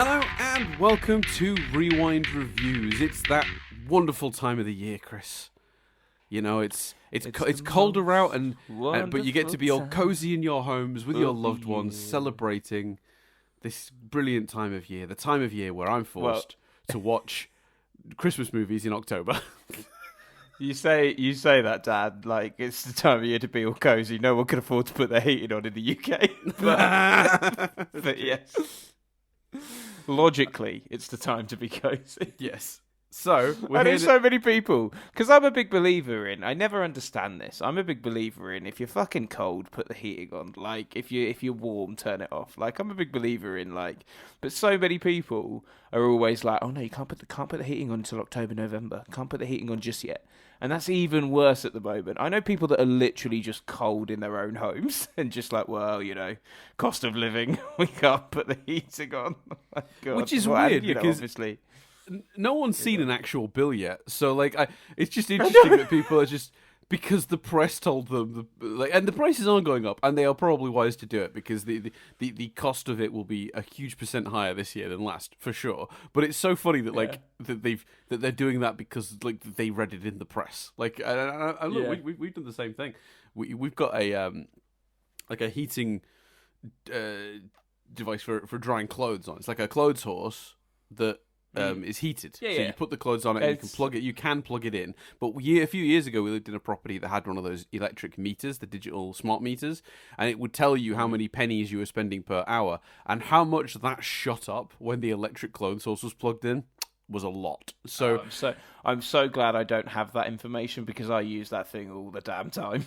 Hello and welcome to Rewind Reviews. It's that wonderful time of the year, Chris. You know, it's colder out, and but you get to be all cozy in your homes with your loved ones, celebrating this brilliant time of year. The time of year where I'm forced to watch Christmas movies in October. You say that, Dad, like it's the time of year to be all cozy. No one can afford to put their heating on in the UK. But yes, logically, it's the time to be cozy. Yes. So I know so many people, because I'm a big believer in. I never understand this. I'm a big believer in if you're fucking cold, put the heating on. Like if you're warm, turn it off. Like I'm a big believer in but so many people are always like, oh no, you can't put the heating on until October, November. Can't put the heating on just yet. And that's even worse at the moment. I know people that are literally just cold in their own homes and just like, well, cost of living, we can't put the heating on. Oh my God. Which is weird because obviously no one's seen an actual bill yet. So it's just interesting that people are just because the press told them and the prices aren't going up, and they are probably wise to do it because the cost of it will be a huge % higher this year than last for sure. But it's so funny that that they're doing that because they read it in the press. Look, we've done the same thing. We've got a heating device for drying clothes on. It's like a clothes horse that is heated. So you put the clothes on it and you can plug it. You can plug it in. But a few years ago, we lived in a property that had one of those electric meters, the digital smart meters, and it would tell you how many pennies you were spending per hour, and how much that shot up when the electric clothes horse was plugged in was a lot. So I'm so glad I don't have that information because I use that thing all the damn time.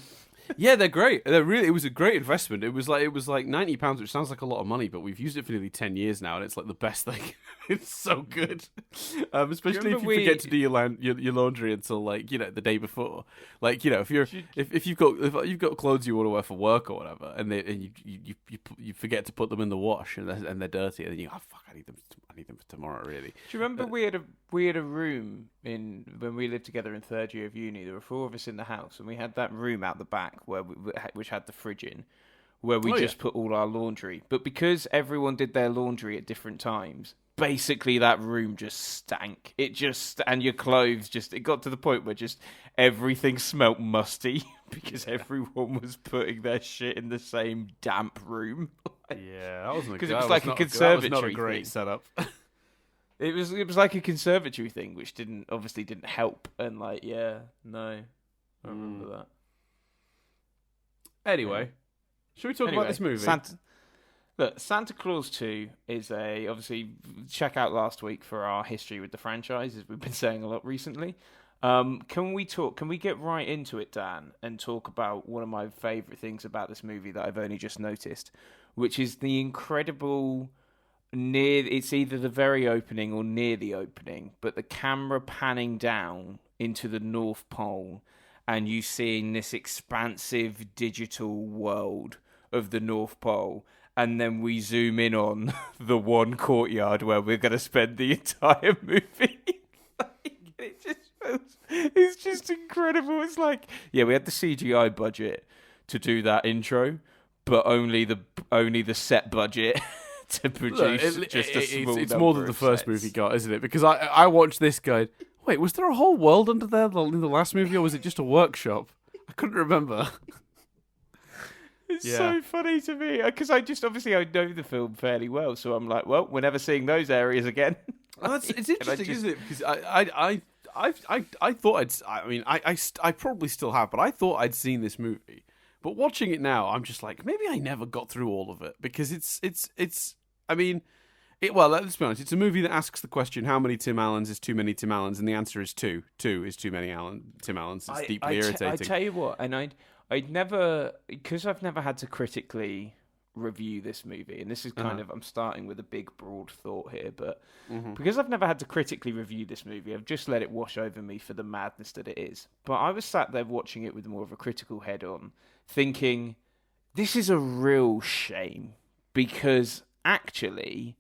Yeah, they're great. It was a great investment. It was like £90, which sounds like a lot of money, but we've used it for nearly 10 years now, and it's like the best thing. It's so good, especially if you forget to do your laundry until the day before. If you've got clothes you want to wear for work or whatever, and you forget to put them in the wash and they're dirty, and then I need them for tomorrow. Really. Do you remember we had a room when we lived together in third year of uni? There were 4 of us in the house, and we had that room out the back which had the fridge in, where we put all our laundry. But because everyone did their laundry at different times, basically that room just stank. And your clothes it got to the point where just everything smelt musty because everyone was putting their shit in the same damp room. Yeah, that wasn't because it was like a conservatory. That was not a great setup. It was like a conservatory thing, which obviously didn't help. And I remember that. Anyway, should we talk about this movie? Santa Claus 2 is obviously check out last week for our history with the franchise, as we've been saying a lot recently. Can we get right into it, Dan, and talk about one of my favourite things about this movie that I've only just noticed, which is the incredible it's either the very opening or near the opening, but the camera panning down into the North Pole and you seeing this expansive digital world of the North Pole, and then we zoom in on the one courtyard where we're going to spend the entire movie. It's just incredible. It's like, we had the CGI budget to do that intro, but only the set budget to produce just a small It's more than the first movie got, isn't it? Because I watched this guy. Wait, was there a whole world under there in the last movie, or was it just a workshop? I couldn't remember. It's so funny to me because I know the film fairly well, so I'm like, well, we're never seeing those areas again. It's interesting, isn't it? Because I thought I probably still have, but I thought I'd seen this movie. But watching it now, I'm just like, maybe I never got through all of it because let's be honest. It's a movie that asks the question, how many Tim Allens is too many Tim Allens? And the answer is 2. 2 is too many Tim Allens. It's deeply irritating. I tell you what, and I'd never, because I've never had to critically review this movie, and this is kind of, I'm starting with a big broad thought here, but because I've never had to critically review this movie, I've just let it wash over me for the madness that it is. But I was sat there watching it with more of a critical head on, thinking, this is a real shame, because actually,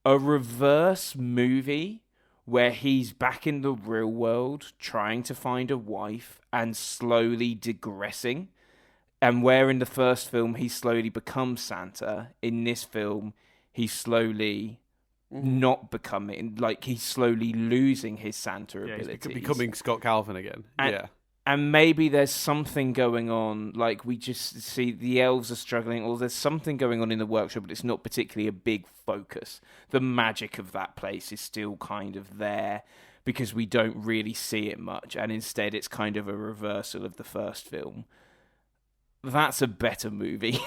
a reverse movie where he's back in the real world trying to find a wife and slowly digressing, and where in the first film he slowly becomes Santa, in this film he slowly not becoming, like, he's slowly losing his Santa abilities. He's becoming Scott Calvin again. And maybe there's something going on, like we just see the elves are struggling, or there's something going on in the workshop, but it's not particularly a big focus. The magic of that place is still kind of there because we don't really see it much, and instead it's kind of a reversal of the first film. That's a better movie.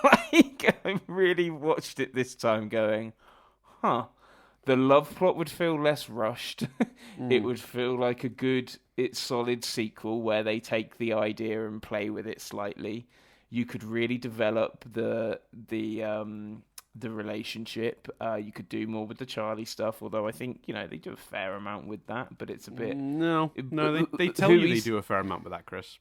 Like, I really watched it this time going, huh. The love plot would feel less rushed. It would feel like a good, it's solid sequel where they take the idea and play with it slightly. You could really develop the relationship. You could do more with the Charlie stuff, although I think they do a fair amount with that, but it's a bit. No, they tell you they do a fair amount with that, Chris.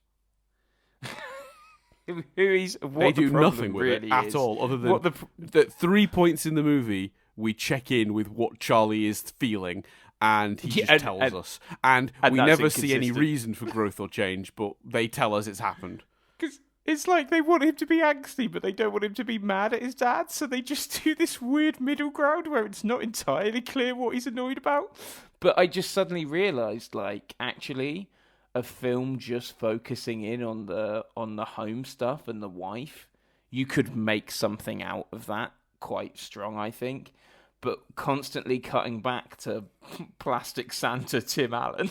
They do nothing with it at all, other than the 3 points in the movie. We check in with what Charlie is feeling, and he just tells us. And we never see any reason for growth or change, but they tell us it's happened. Because it's like they want him to be angsty, but they don't want him to be mad at his dad, so they just do this weird middle ground where it's not entirely clear what he's annoyed about. But I just suddenly realised, like, actually, a film just focusing in on the home stuff and the wife, you could make something out of that quite strong, I think. But constantly cutting back to Plastic Santa Tim Allen.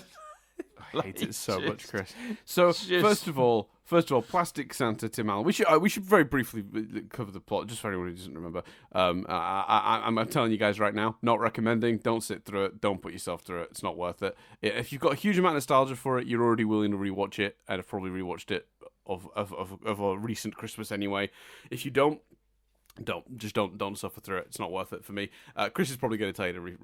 I hate it so much, Chris. So first of all, Plastic Santa Tim Allen. We should very briefly cover the plot, just for anyone who doesn't remember. I'm telling you guys right now, not recommending. Don't sit through it. Don't put yourself through it. It's not worth it. If you've got a huge amount of nostalgia for it, you're already willing to rewatch it, and have probably rewatched it of a recent Christmas anyway. If you don't suffer through it. It's not worth it for me. Chris is probably going to tell you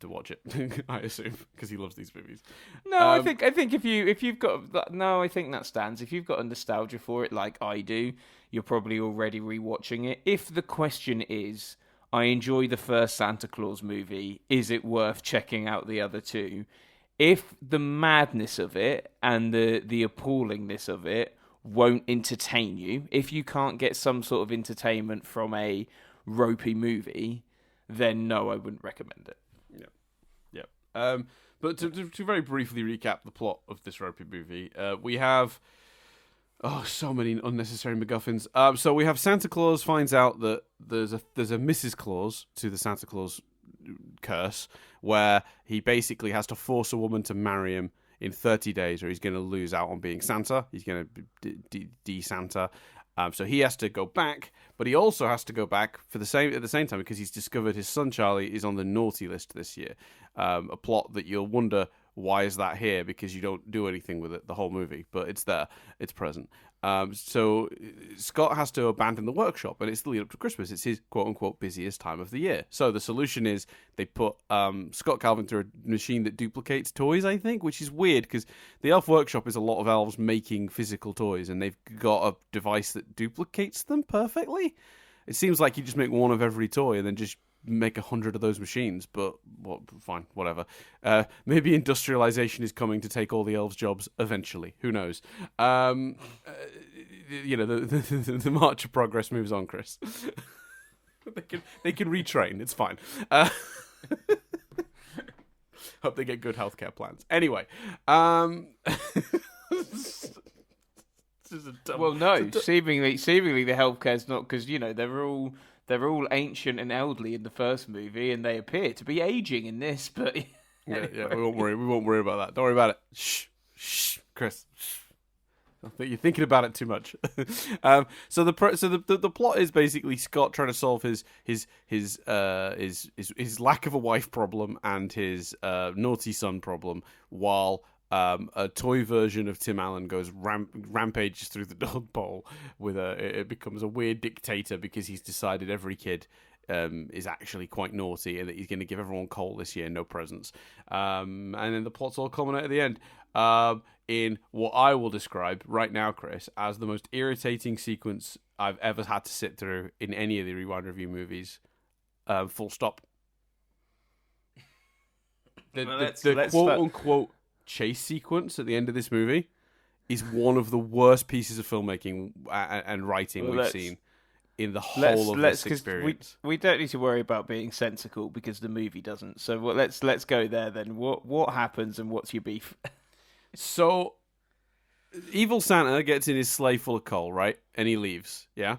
to watch it. I assume, because he loves these movies. No, I think if you've got I think that stands. If you've got a nostalgia for it like I do, you're probably already rewatching it. If the question is, I enjoy the first Santa Claus movie, is it worth checking out the other two? If the madness of it and the appallingness of it won't entertain you, if you can't get some sort of entertainment from a ropey movie, then no, I wouldn't recommend it. Yeah. But to very briefly recap the plot of this ropey movie, we have so many unnecessary MacGuffins. So we have Santa Claus finds out that there's a Mrs. Claus to the Santa Claus curse, where he basically has to force a woman to marry him in 30 days, or he's going to lose out on being Santa. He's going to de-Santa. So he has to go back, but he also has to go back at the same time because he's discovered his son Charlie is on the naughty list this year. A plot that you'll wonder, why is that here? Because you don't do anything with it the whole movie, but it's there. It's present. So Scott has to abandon the workshop, and it's the lead up to Christmas. It's his quote-unquote busiest time of the year. So the solution is they put Scott Calvin through a machine that duplicates toys, I think, which is weird because the elf workshop is a lot of elves making physical toys, and they've got a device that duplicates them perfectly. It seems like you just make one of every toy and then just make 100 of those machines, but fine, whatever. Maybe industrialization is coming to take all the elves' jobs eventually. Who knows? The march of progress moves on, Chris. they can retrain. It's fine. Hope they get good healthcare plans. Anyway, seemingly the healthcare's not, because they're all ancient and elderly in the first movie, and they appear to be aging in this. But anyway. Yeah, we won't worry about that. Don't worry about it. Shh, Chris. Shh. I think you're thinking about it too much. So the plot is basically Scott trying to solve his lack of a wife problem and his naughty son problem, while a toy version of Tim Allen goes rampages through the Dog Bowl it becomes a weird dictator because he's decided every kid is actually quite naughty and that he's going to give everyone coal this year, no presents. And then the plot's all culminate at the end in what I will describe right now, Chris, as the most irritating sequence I've ever had to sit through in any of the Rewind Review movies. Full stop. The quote-unquote chase sequence at the end of this movie is one of the worst pieces of filmmaking and writing we've seen. in the whole of this 'cause experience. we don't need to worry about being sensical because the movie doesn't. So let's go there then. What happens and what's your beef? So, evil Santa gets in his sleigh full of coal, right? And he leaves, yeah?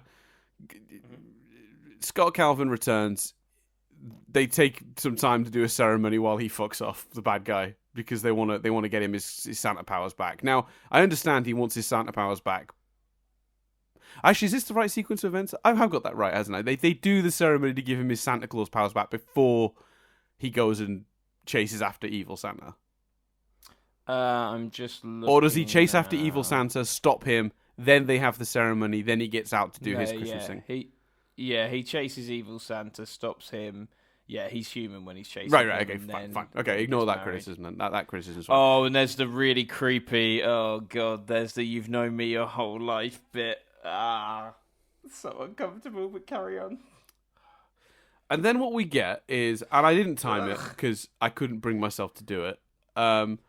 Scott Calvin returns. They take some time to do a ceremony while he fucks off the bad guy because they want to get him his Santa powers back. Now, I understand he wants his Santa powers back. Actually, is this the right sequence of events? I have got that right, hasn't I? They do the ceremony to give him his Santa Claus powers back before he goes and chases after evil Santa. I'm just looking Or does he chase after now. evil Santa, stop him, then they have the ceremony, then he gets out to do his Christmas thing? He chases evil Santa, stops him. Yeah, he's human when he's chasing Right, him. okay, fine. Okay, ignore that criticism then. That criticism's fine. Oh, and there's the really creepy, oh god, there's the you've known me your whole life bit. So uncomfortable, but carry on. And then what we get is, and I didn't time it because I couldn't bring myself to do it, 5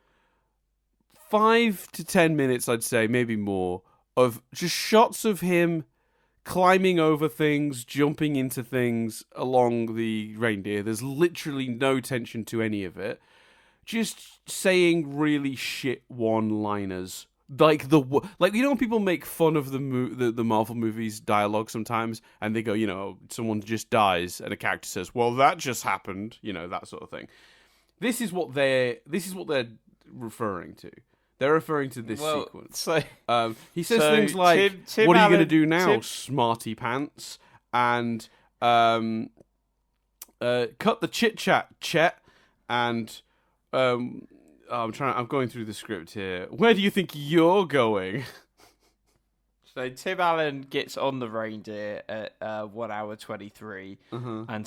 to 10 minutes, I'd say, maybe more, of just shots of him climbing over things, jumping into things along the reindeer. There's literally no tension to any of it. Just saying really shit one-liners. Like you know when people make fun of the Marvel movies dialogue sometimes, and they go, someone just dies, and a character says, "Well, that just happened," that sort of thing. This is what they're referring to. They're referring to this sequence. So, he says things like, Tim "What are you Allen, going to do now, smarty pants?" And cut the chit chat, Chet, and I'm going through the script here. Where do you think you're going? So Tim Allen gets on the reindeer at 1 hour 23, and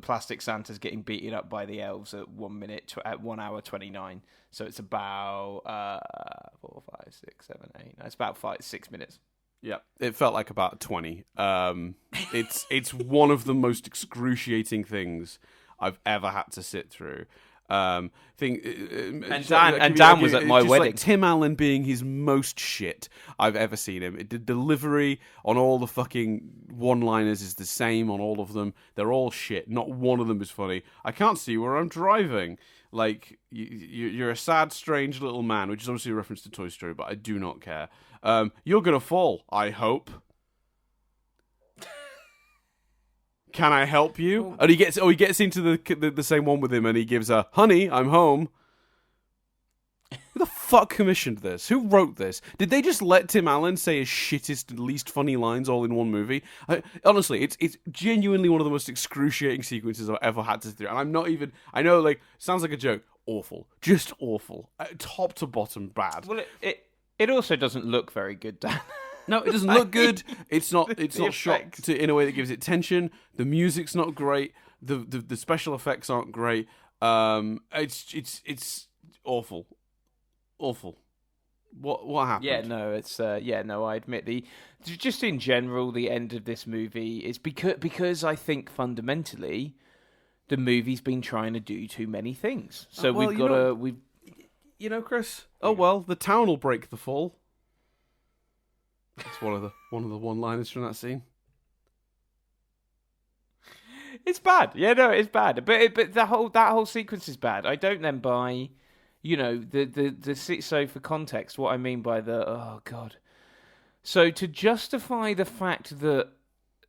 Plastic Santa's getting beaten up by the elves at 1 minute at 1 hour 29. So it's about 4, 5, 6, 7, 8. No, it's about 6 minutes. Yeah, it felt like about 20. It's one of the most excruciating things I've ever had to sit through. Dan was at my wedding. Like Tim Allen being his most shit I've ever seen him. The delivery on all the fucking one-liners is the same on all of them. They're all shit. Not one of them is funny. I can't see where I'm driving. Like, you're a sad, strange little man, which is obviously a reference to Toy Story, but I do not care. You're gonna fall, I hope. Can I help you? And he gets into the same one with him, and he gives a "Honey, I'm home." Who the fuck commissioned this? Who wrote this? Did they just let Tim Allen say his shittest, least funny lines all in one movie? Honestly, it's genuinely one of the most excruciating sequences I've ever had to do. And I'm not even. I know, sounds like a joke. Awful, just awful, top to bottom, bad. Well, it also doesn't look very good, Dan. No, it doesn't look good. It's not shot in a way that gives it tension. The music's not great. The special effects aren't great. It's awful. Awful. What happened? Yeah, no, it's I admit just in general the end of this movie is because I think fundamentally the movie's been trying to do too many things. So we've got to Chris. Oh well, the town will break the fall. That's one of the one-liners from that scene. It's bad. Yeah, no, it's bad. But that whole sequence is bad. I don't then buy, so for context, what I mean by oh god. So to justify the fact that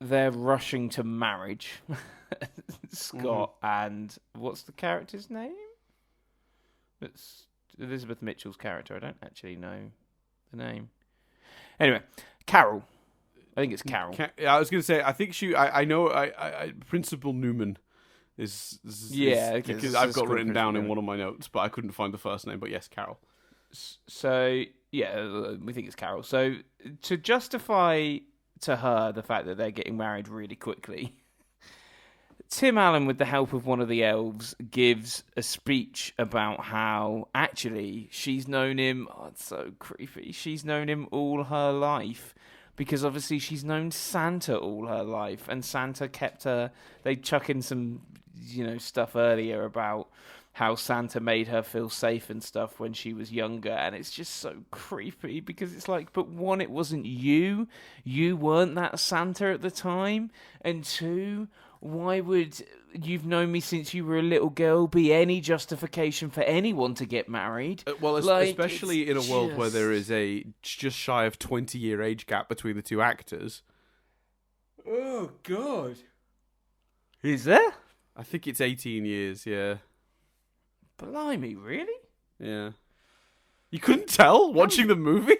they're rushing to marriage, Scott and what's the character's name? It's Elizabeth Mitchell's character. I don't actually know the name. Anyway, Carol. I think it's Carol. I was going to say, I think I know Principal Newman is because I've got written down in one of my notes, but I couldn't find the first name. But yes, Carol. So, yeah, we think it's Carol. So, to justify to her the fact that they're getting married really quickly, Tim Allen, with the help of one of the elves, gives a speech about how, actually, she's known him... Oh, it's so creepy. She's known him all her life. Because, obviously, she's known Santa all her life. And Santa kept her... They chuck in some, stuff earlier about how Santa made her feel safe and stuff when she was younger, and it's just so creepy because it's like, but one, it wasn't you. You weren't that Santa at the time, and two, why would you've known me since you were a little girl be any justification for anyone to get married? Well, Like, especially in a it's world where there just- is a just shy of 20-year age gap between the two actors. Oh God. Is there? I think it's 18 years, yeah. Blimey, really? Yeah. You couldn't tell watching the movie?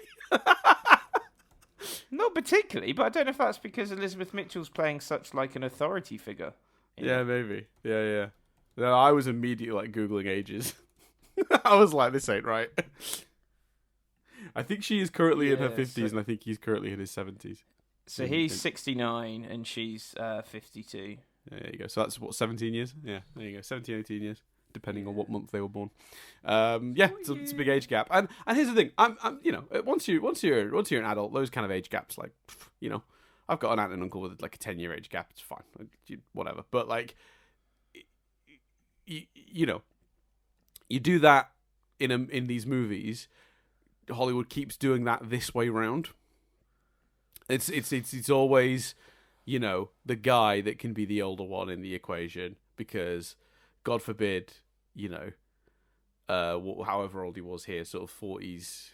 Not particularly, but I don't know if that's because Elizabeth Mitchell's playing such like an authority figure. Yeah, maybe. Yeah. No, I was immediately like Googling ages. I was like, this ain't right. I think she is currently in her Yeah, 50s, so- and I think he's currently in his 70s. So he's 69 and she's 52. Yeah, there you go. So that's what, 17 years? Yeah, there you go. 17, 18 years, depending on what month they were born. Yeah, it's a big age gap. And here's the thing: I'm once you're an adult, those kind of age gaps, like, I've got an aunt and uncle with like a 10-year age gap. It's fine, whatever. But like, you do that in these movies. Hollywood keeps doing that this way round. It's always, the guy that can be the older one in the equation because, God forbid, however old he was here, sort of 40s.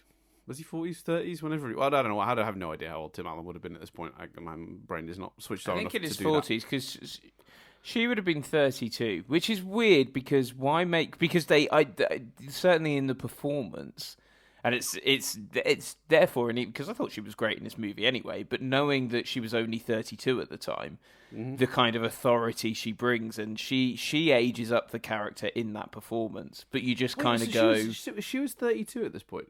Was he 40s, 30s? Whenever I don't know. I have no idea how old Tim Allen would have been at this point. My brain is not switched on I enough think in his to do that. 40s because she would have been 32, which is weird because because they certainly in the performance. And it's therefore, because I thought she was great in this movie anyway, but knowing that she was only 32 at the time, the kind of authority she brings, and she ages up the character in that performance. But you just kind of go, She was 32 at this point.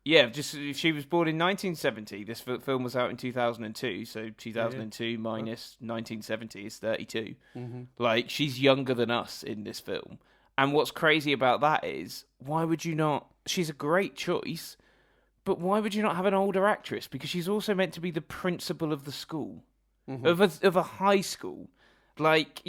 yeah, just she was born in 1970. This film was out in 2002, so 2002 minus 1970 is 32. Like, she's younger than us in this film. And what's crazy about that is, why would you not? She's a great choice, but why would you not have an older actress? Because she's also meant to be the principal of the school, of a high school. Like,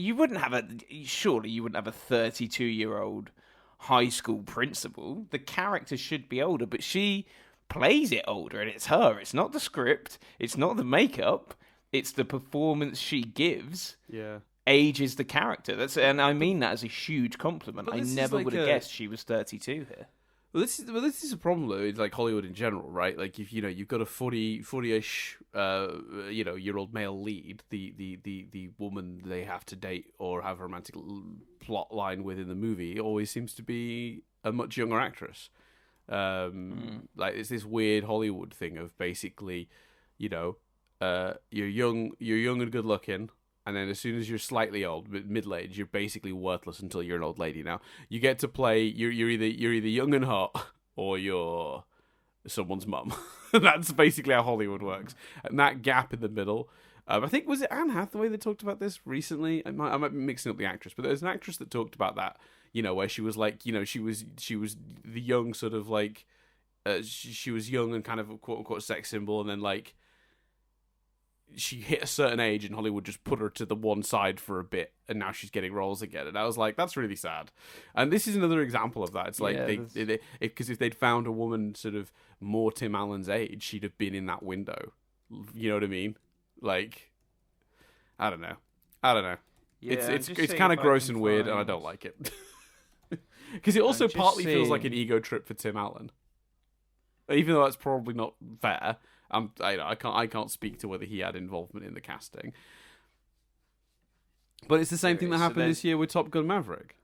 surely you wouldn't have a 32-year-old high school principal. The character should be older, but she plays it older, and it's her. It's not the script. It's not the makeup. It's the performance she gives. Yeah. Ages the character. And I mean that as a huge compliment. I never would have guessed she was 32 here. Well, this is a problem though. It's like Hollywood in general, right? Like, if you've got a 40-ish year old male lead, the woman they have to date or have a romantic plot line with in the movie always seems to be a much younger actress. Like, it's this weird Hollywood thing of basically, you're young and good looking. And then as soon as you're slightly old, middle-aged, you're basically worthless until you're an old lady. Now, you get to play, you're either young and hot, or you're someone's mum. That's basically how Hollywood works. And that gap in the middle, I think, was it Anne Hathaway that talked about this recently? I might be mixing up the actress, but there's an actress that talked about that, where she was like, she was the young sort of like, she was young and kind of a quote-unquote sex symbol, and then like, she hit a certain age and Hollywood just put her to the one side for a bit, and now she's getting roles again. And I was like, that's really sad. And this is another example of that. It's like, because if they'd found a woman sort of more Tim Allen's age, she'd have been in that window. You know what I mean? Like, I don't know. Yeah, it's kind of gross and weird, and I don't like it. Because it also partly feels like an ego trip for Tim Allen, even though that's probably not fair. I can't speak to whether he had involvement in the casting, but it's the same thing that happened this year with Top Gun Maverick.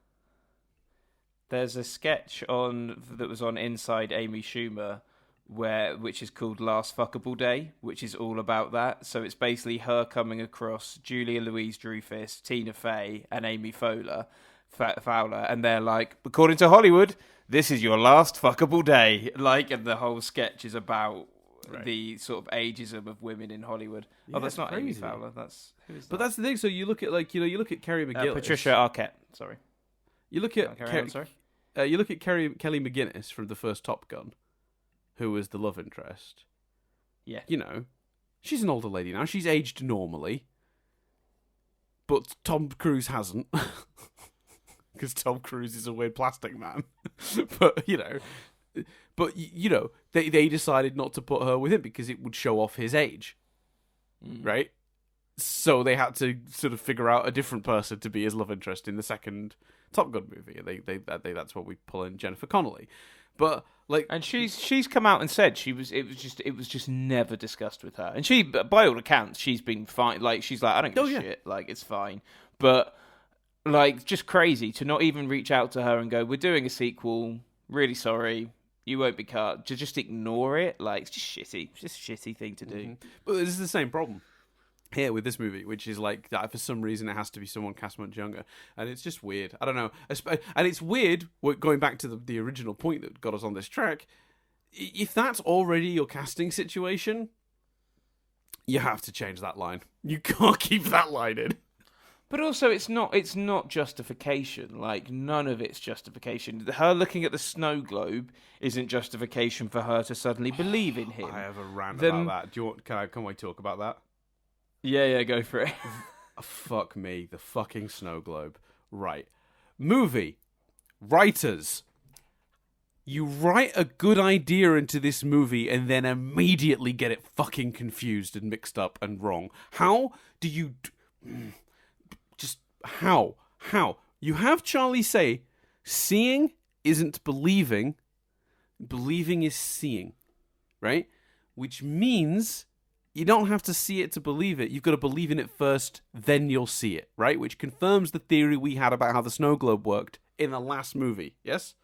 There's a sketch that was on Inside Amy Schumer, which is called Last Fuckable Day, which is all about that. So it's basically her coming across Julia Louis-Dreyfus, Tina Fey, and Amy Fowler, and they're like, according to Hollywood, this is your last fuckable day. Like, and the whole sketch is about the sort of ageism of women in Hollywood. Yeah, that's not crazy. Amy Fowler. Who is that? But that's the thing. So you look at you look at Kerry McGillis, Patricia Arquette. Sorry. You look at you look at Kelly McGinnis from the first Top Gun, who was the love interest. Yeah. She's an older lady now. She's aged normally, but Tom Cruise hasn't. because Tom Cruise is a weird plastic man. But they decided not to put her with him because it would show off his age, right? So they had to sort of figure out a different person to be his love interest in the second Top Gun movie. That's what we pull in Jennifer Connelly. But and she's come out and said it was just never discussed with her. And she, by all accounts, she's been fine. Like, she's like, I don't give a shit. Like, it's fine. But like, just crazy to not even reach out to her and go, we're doing a sequel. Really sorry. You won't be cut. To just ignore it. Like, it's just shitty. It's just a shitty thing to do. Mm-hmm. But this is the same problem here with this movie, which is like that for some reason it has to be someone cast much younger, and it's just weird. I don't know, and it's weird going back to the original point that got us on this track. If that's already your casting situation, you have to change that line. You can't keep that line in. But also, it's not justification. Like, none of it's justification. Her looking at the snow globe isn't justification for her to suddenly believe in him. I have a rant about that. Do you want? Can we talk about that? Yeah, go for it. Fuck me, the fucking snow globe. Right. Movie. Writers. You write a good idea into this movie and then immediately get it fucking confused and mixed up and wrong. How do you... Just how? How? You have Charlie say, seeing isn't believing, believing is seeing. Right? Which means... you don't have to see it to believe it. You've got to believe in it first, then you'll see it, right? Which confirms the theory we had about how the snow globe worked in the last movie, yes?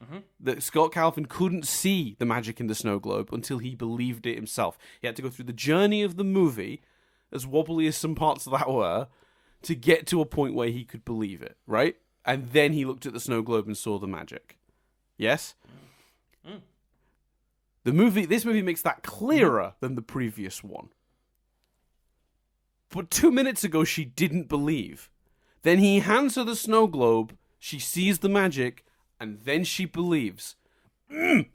Mm-hmm. That Scott Calvin couldn't see the magic in the snow globe until he believed it himself. He had to go through the journey of the movie, as wobbly as some parts of that were, to get to a point where he could believe it, right? And then he looked at the snow globe and saw the magic. Yes? Mm. This movie makes that clearer than the previous one. But 2 minutes ago, she didn't believe. Then he hands her the snow globe, she sees the magic, and then she believes.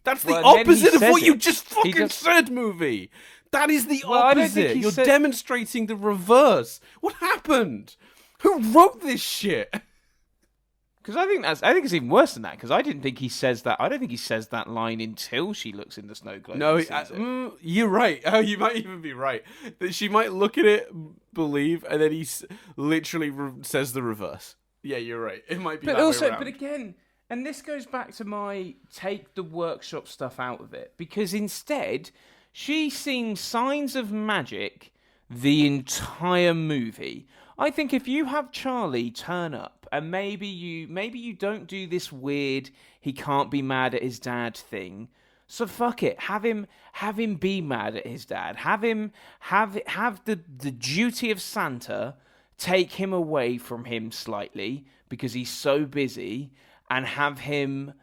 That's the opposite of what you just fucking said, movie. That is the opposite. You're demonstrating the reverse. What happened? Who wrote this shit? Because I think it's even worse than that. Because I didn't think he says that. I don't think he says that line until she looks in the snow globe. No, you're right. Oh, you might even be right. That she might look at it, believe, and then he literally says the reverse. Yeah, you're right. It might be. But again, and this goes back to my take the workshop stuff out of it, because instead she seems signs of magic the entire movie. I think if you have Charlie turn up, and maybe you don't do this weird he can't be mad at his dad thing, so fuck it, have him be mad at his dad, have the duty of Santa take him away from him slightly because he's so busy, and have him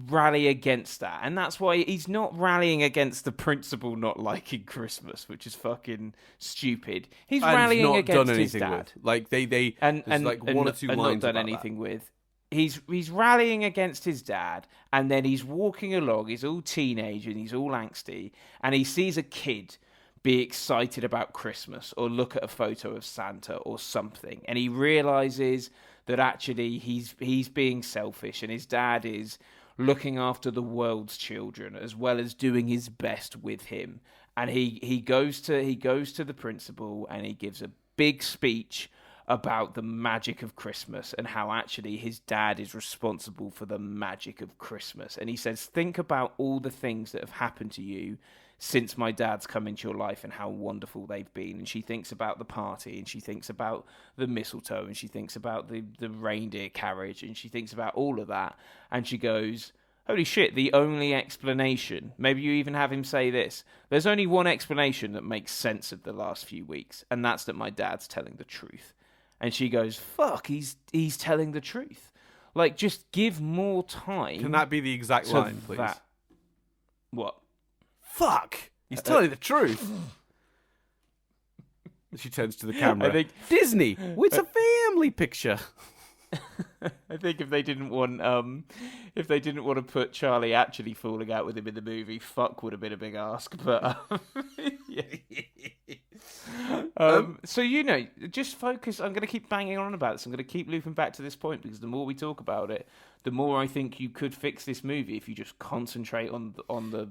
rally against that. And that's why he's not rallying against the principal not liking Christmas, which is fucking stupid. He's rallying against his dad. With. Like they and like one or two lines not done anything that. With. He's rallying against his dad, and then he's walking along. He's all teenage and he's all angsty, and he sees a kid be excited about Christmas or look at a photo of Santa or something, and he realizes that actually he's being selfish, and his dad is looking after the world's children as well as doing his best with him. And he goes to the principal and he gives a big speech about the magic of Christmas and how actually his dad is responsible for the magic of Christmas. And he says, think about all the things that have happened to you since my dad's come into your life and how wonderful they've been. And she thinks about the party, and she thinks about the mistletoe, and she thinks about the reindeer carriage, and she thinks about all of that. And she goes, holy shit, the only explanation, maybe you even have him say this, there's only one explanation that makes sense of the last few weeks, and that's that my dad's telling the truth. And she goes, fuck, he's telling the truth. Like, just give more time. Can that be the exact line, please? What? Fuck! He's telling the truth. She turns to the camera. I think Disney. It's a family picture. I think if they didn't want to put Charlie actually falling out with him in the movie, fuck would have been a big ask. But yeah. So just focus. I'm going to keep banging on about this. I'm going to keep looping back to this point because the more we talk about it, the more I think you could fix this movie if you just concentrate on the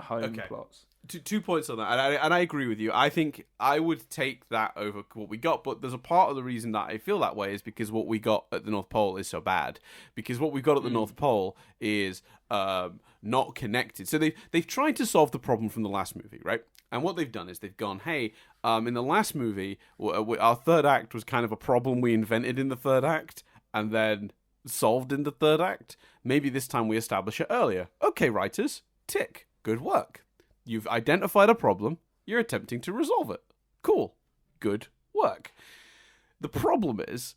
home plots. 2 points on that, and I agree with you. I think I would take that over what we got, but there's a part of the reason that I feel that way is because what we got at the North Pole is so bad. Because what we got at the North Pole is not connected. So they've tried to solve the problem from the last movie, right? And what they've done is they've gone, hey, in the last movie, our third act was kind of a problem we invented in the third act, and then solved in the third act. Maybe this time we establish it earlier. Okay, writers, tick. Good work. You've identified a problem. You're attempting to resolve it. Cool. Good work. The problem is,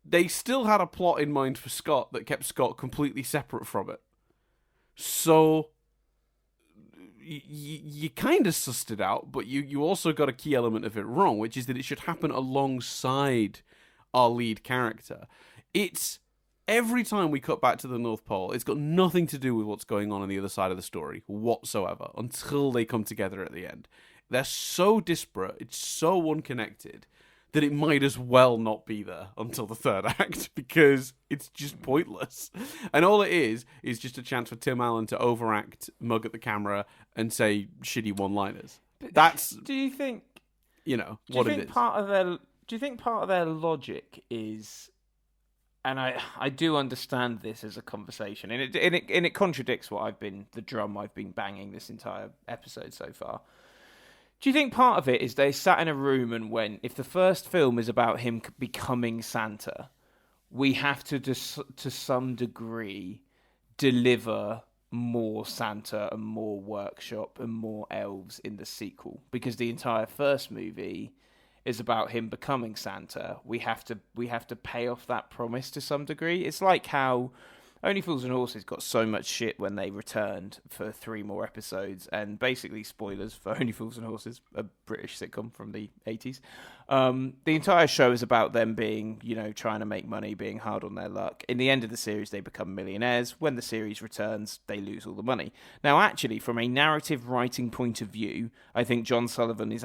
they still had a plot in mind for Scott that kept Scott completely separate from it. So, you kind of sussed it out, but you also got a key element of it wrong, which is that it should happen alongside our lead character. It's... Every time we cut back to the North Pole, it's got nothing to do with what's going on the other side of the story whatsoever until they come together at the end. They're so disparate, it's so unconnected, that it might as well not be there until the third act because it's just pointless. And all it is just a chance for Tim Allen to overact, mug at the camera, and say shitty one-liners. That's... Do you think... what it is. Do you think part of their logic is... And I do understand this as a conversation, and it contradicts the drum I've been banging this entire episode so far. Do you think part of it is they sat in a room and went, if the first film is about him becoming Santa, we have to some degree deliver more Santa and more workshop and more elves in the sequel, because the entire first movie is about him becoming Santa. We have to pay off that promise to some degree. It's like how Only Fools and Horses got so much shit when they returned for 3 more episodes, and basically spoilers for Only Fools and Horses, a British sitcom from the 80s. The entire show is about them being, trying to make money, being hard on their luck. In the end of the series, they become millionaires. When the series returns, they lose all the money. Now, actually, from a narrative writing point of view, I think John Sullivan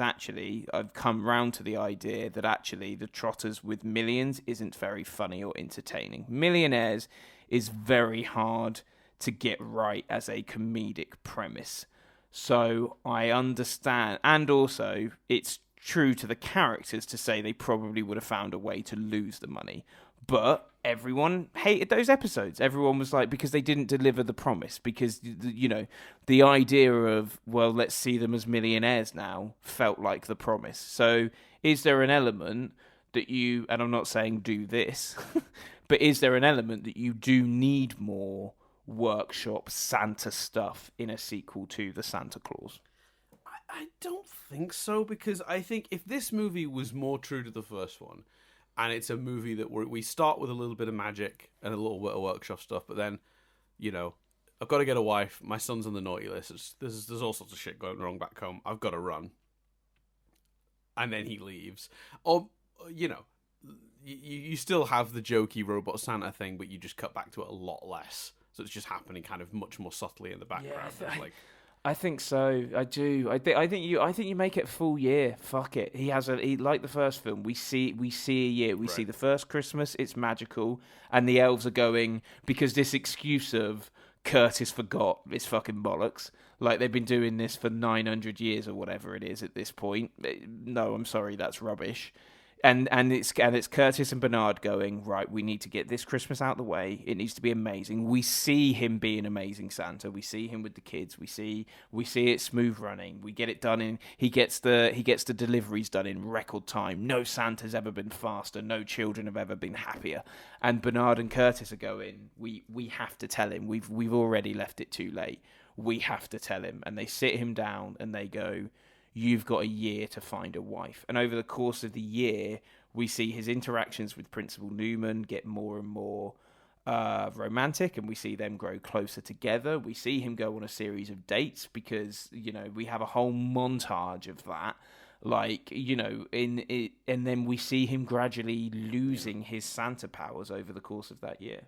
I've come round to the idea that actually the Trotters with millions isn't very funny or entertaining. Millionaires is very hard to get right as a comedic premise. So I understand. And also, it's true to the characters to say they probably would have found a way to lose the money. But everyone hated those episodes. Everyone was like, because they didn't deliver the promise. Because, the idea of, well, let's see them as millionaires now felt like the promise. So is there an element that and I'm not saying do this, but is there an element that you do need more workshop Santa stuff in a sequel to The Santa Claus? I don't think so, because I think if this movie was more true to the first one, and it's a movie that we start with a little bit of magic and a little bit of workshop stuff, but then, I've got to get a wife, my son's on the naughty list, there's all sorts of shit going wrong back home, I've got to run. And then he leaves. Or, you still have the jokey robot Santa thing, but you just cut back to it a lot less. So it's just happening kind of much more subtly in the background. Yeah, I think so. I do. I think you make it a full year. Fuck it. He like the first film. We see a year. We see the first Christmas. It's magical, and the elves are going because this excuse of Curtis forgot is fucking bollocks. Like they've been doing this for 900 years or whatever it is at this point. No, I'm sorry, that's rubbish. And it's Curtis and Bernard going, right, we need to get this Christmas out of the way. It needs to be amazing. We see him being amazing Santa. We see him with the kids. We see it smooth running. We get it done he gets the deliveries done in record time. No Santa's ever been faster. No children have ever been happier. And Bernard and Curtis are going, we have to tell him. We've already left it too late. We have to tell him. And they sit him down and they go, you've got a year to find a wife. And over the course of the year, we see his interactions with Principal Newman get more and more romantic, and we see them grow closer together. We see him go on a series of dates because, we have a whole montage of that. And then we see him gradually losing his Santa powers over the course of that year.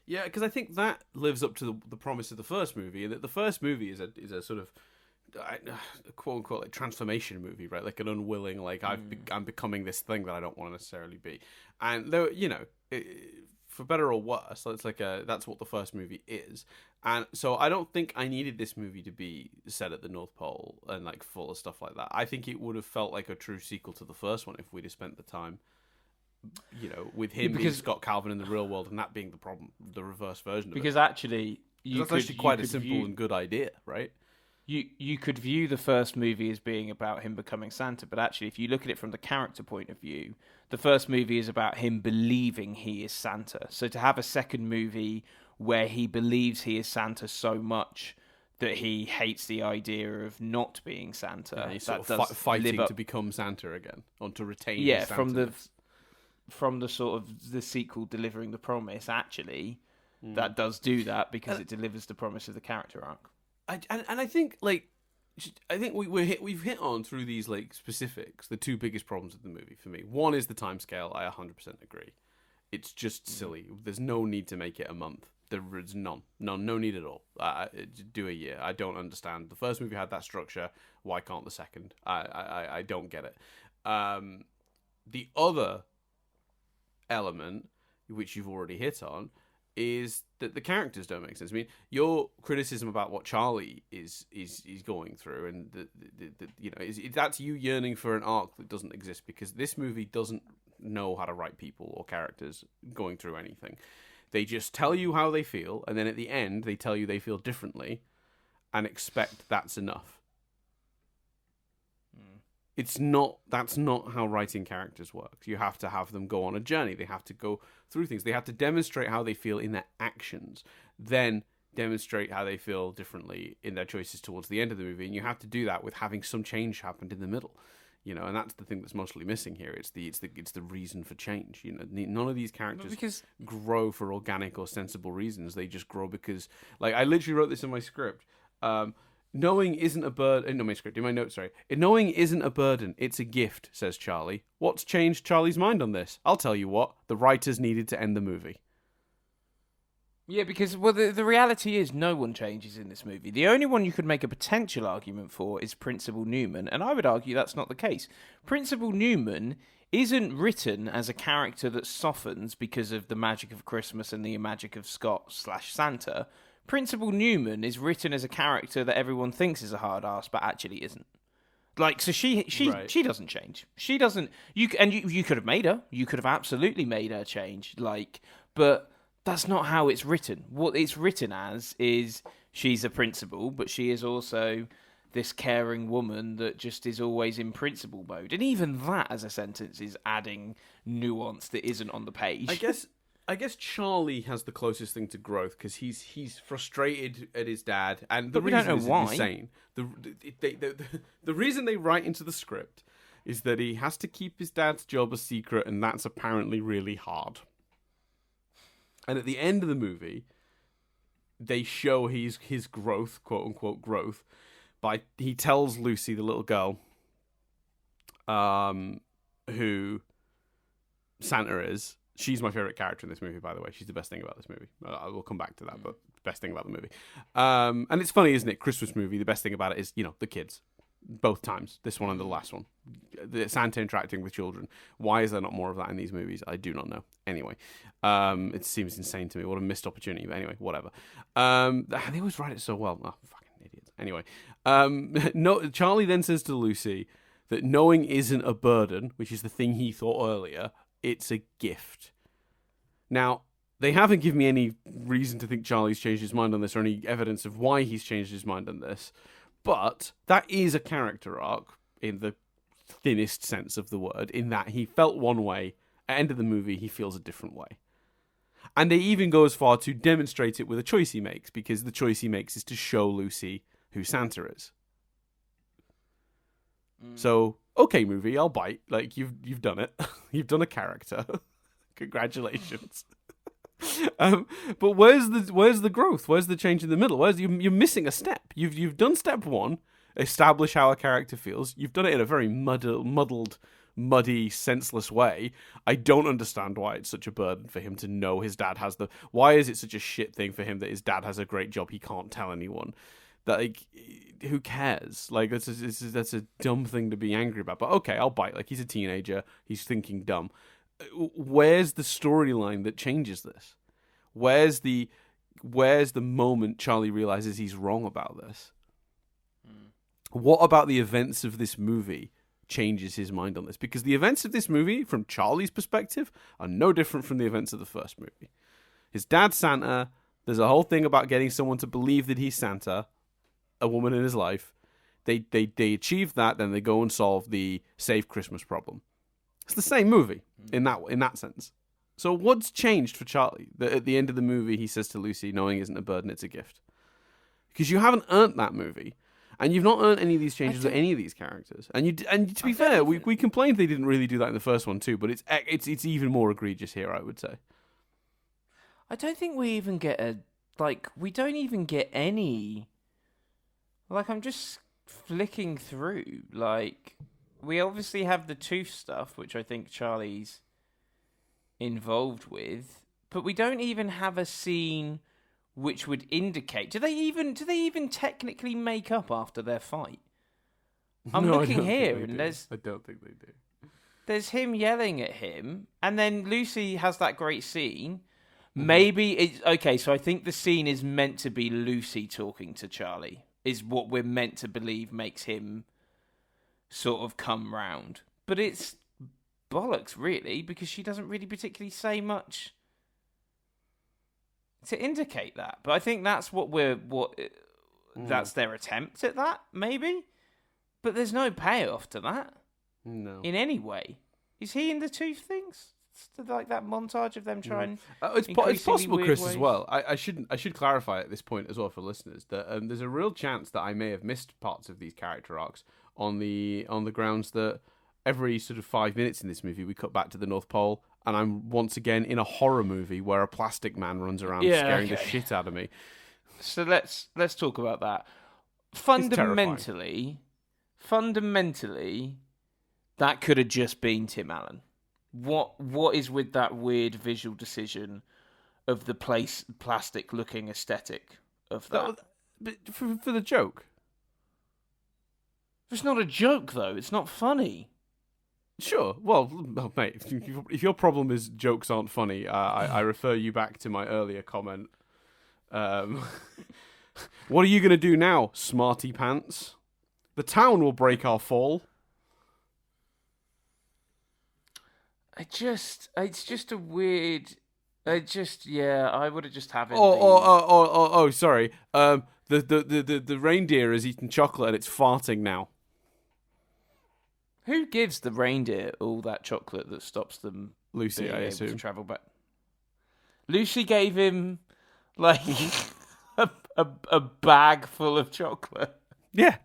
Yeah, because I think that lives up to the promise of the first movie, and that the first movie is a sort of quote unquote like transformation movie, right? Like an unwilling, like I'm becoming this thing that I don't want to necessarily be. And though, for better or worse, it's like that's what the first movie is. And so I don't think I needed this movie to be set at the North Pole and like full of stuff like that. I think it would have felt like a true sequel to the first one if we'd have spent the time, with him being Scott Calvin in the real world and that being the problem, the reverse version of it. Because actually, that's actually quite a simple and good idea, right? You could view the first movie as being about him becoming Santa, but actually, if you look at it from the character point of view, the first movie is about him believing he is Santa. So to have a second movie where he believes he is Santa so much that he hates the idea of not being Santa, he's sort of fighting to become Santa again, or to retain. His from the sort of the sequel delivering the promise. Actually, that does do that because it delivers the promise of the character arc. I think we've hit on through these like specifics the two biggest problems of the movie for me. One is the timescale. I 100% agree. It's just silly. There's no need to make it a month. There is no need at all. Do a year. I don't understand. The first movie had that structure. Why can't the second? I don't get it. The other element, which you've already hit on, is that the characters don't make sense. I mean, your criticism about what Charlie is going through, and that's you yearning for an arc that doesn't exist, because this movie doesn't know how to write people or characters going through anything. They just tell you how they feel, and then at the end they tell you they feel differently, and expect that's enough. That's not how writing characters works. You have to have them go on a journey. They have to go through things. They have to demonstrate how they feel in their actions, then demonstrate how they feel differently in their choices towards the end of the movie. And you have to do that with having some change happened in the middle, and that's the thing that's mostly missing here. It's the reason for change. None of these characters grow for organic or sensible reasons. They just grow because, like, I literally wrote this in my script. Knowing isn't a burden. No, my script. In my notes, sorry. Knowing isn't a burden. It's a gift, says Charlie. What's changed Charlie's mind on this? I'll tell you what. The writers needed to end the movie. Yeah, because the reality is no one changes in this movie. The only one you could make a potential argument for is Principal Newman, and I would argue that's not the case. Principal Newman isn't written as a character that softens because of the magic of Christmas and the magic of Scott/Santa. Principal Newman is written as a character that everyone thinks is a hard ass, but actually isn't. Like, so she doesn't change. She doesn't. You could have made her. You could have absolutely made her change. Like, but that's not how it's written. What it's written as is she's a principal, but she is also this caring woman that just is always in principal mode. And even that, as a sentence, is adding nuance that isn't on the page. I guess Charlie has the closest thing to growth because he's frustrated at his dad, and the reason is insane. The reason they write into the script is that he has to keep his dad's job a secret, and that's apparently really hard. And at the end of the movie, they show his growth, quote unquote growth, by he tells Lucy, the little girl, who Santa is. She's my favorite character in this movie, by the way. She's the best thing about this movie. I will come back to that, but best thing about the movie. And it's funny, isn't it? Christmas movie, the best thing about it is, the kids. Both times. This one and the last one. The Santa interacting with children. Why is there not more of that in these movies? I do not know. Anyway, it seems insane to me. What a missed opportunity. But anyway, whatever. They always write it so well. Oh, fucking idiots. Anyway, Charlie then says to Lucy that knowing isn't a burden, which is the thing he thought earlier. It's a gift. Now, they haven't given me any reason to think Charlie's changed his mind on this or any evidence of why he's changed his mind on this. But that is a character arc in the thinnest sense of the word, in that he felt one way. At the end of the movie, he feels a different way. And they even go as far to demonstrate it with a choice he makes, because the choice he makes is to show Lucy who Santa is. So, okay, movie, I'll bite. Like, you've done it. You've done a character. Congratulations. But where's the growth? Where's the change in the middle? You're missing a step. You've done step one, establish how a character feels. You've done it in a very muddled, muddy, senseless way. I don't understand why it's such a burden for him to know his dad has why is it such a shit thing for him that his dad has a great job he can't tell anyone? that like, who cares? Like that's a dumb thing to be angry about. But okay, I'll bite. Like he's a teenager, he's thinking dumb. Where's the storyline that changes this? Where's the moment Charlie realizes he's wrong about this? What about the events of this movie changes his mind on this? Because the events of this movie, from Charlie's perspective, are no different from the events of the first movie. His dad's Santa. There's a whole thing about getting someone to believe that he's Santa, a woman in his life. They achieve that, then they go and solve the Save Christmas problem. It's the same movie in that sense. So what's changed for Charlie? That at the end of the movie he says to Lucy, "Knowing isn't a burden, it's a gift." Because you haven't earned that movie. And you've not earned any of these changes with any of these characters. And to be fair, we complained they didn't really do that in the first one too, but it's even more egregious here, I would say. I don't think we even get we don't even get any. Like, I'm just flicking through. Like, we obviously have the tooth stuff, which I think Charlie's involved with, but we don't even have a scene which would indicate. Do they even technically make up after their fight? I'm looking here, and I don't think they do. There's him yelling at him, and then Lucy has that great scene. Maybe it's okay. So I think the scene is meant to be Lucy talking to Charlie. Is what we're meant to believe makes him sort of come round. But it's bollocks, really, because she doesn't really particularly say much to indicate that. But I think that's that's their attempt at that, maybe. But there's no payoff to that. No. In any way. Is he in the tooth things? It's like that montage of them trying. It's possible, Chris, ways. as well. I should clarify at this point as well for listeners that there's a real chance that I may have missed parts of these character arcs on the grounds that every sort of 5 minutes in this movie we cut back to the North Pole, and I'm once again in a horror movie where a plastic man runs around scaring the shit out of me. So let's talk about that. Fundamentally, that could have just been Tim Allen. What is with that weird visual decision of the plastic looking aesthetic of that? But for the joke. It's not a joke though. It's not funny. Sure. Well, mate, if your problem is jokes aren't funny, I refer you back to my earlier comment. What are you going to do now, smarty pants? The town will break our fall. It's just a weird. I would have just have it. Sorry. The reindeer has eaten chocolate and it's farting now. Who gives the reindeer all that chocolate that stops them? Lucy, being I able assume. to travel back. Lucy gave him like a bag full of chocolate. Yeah.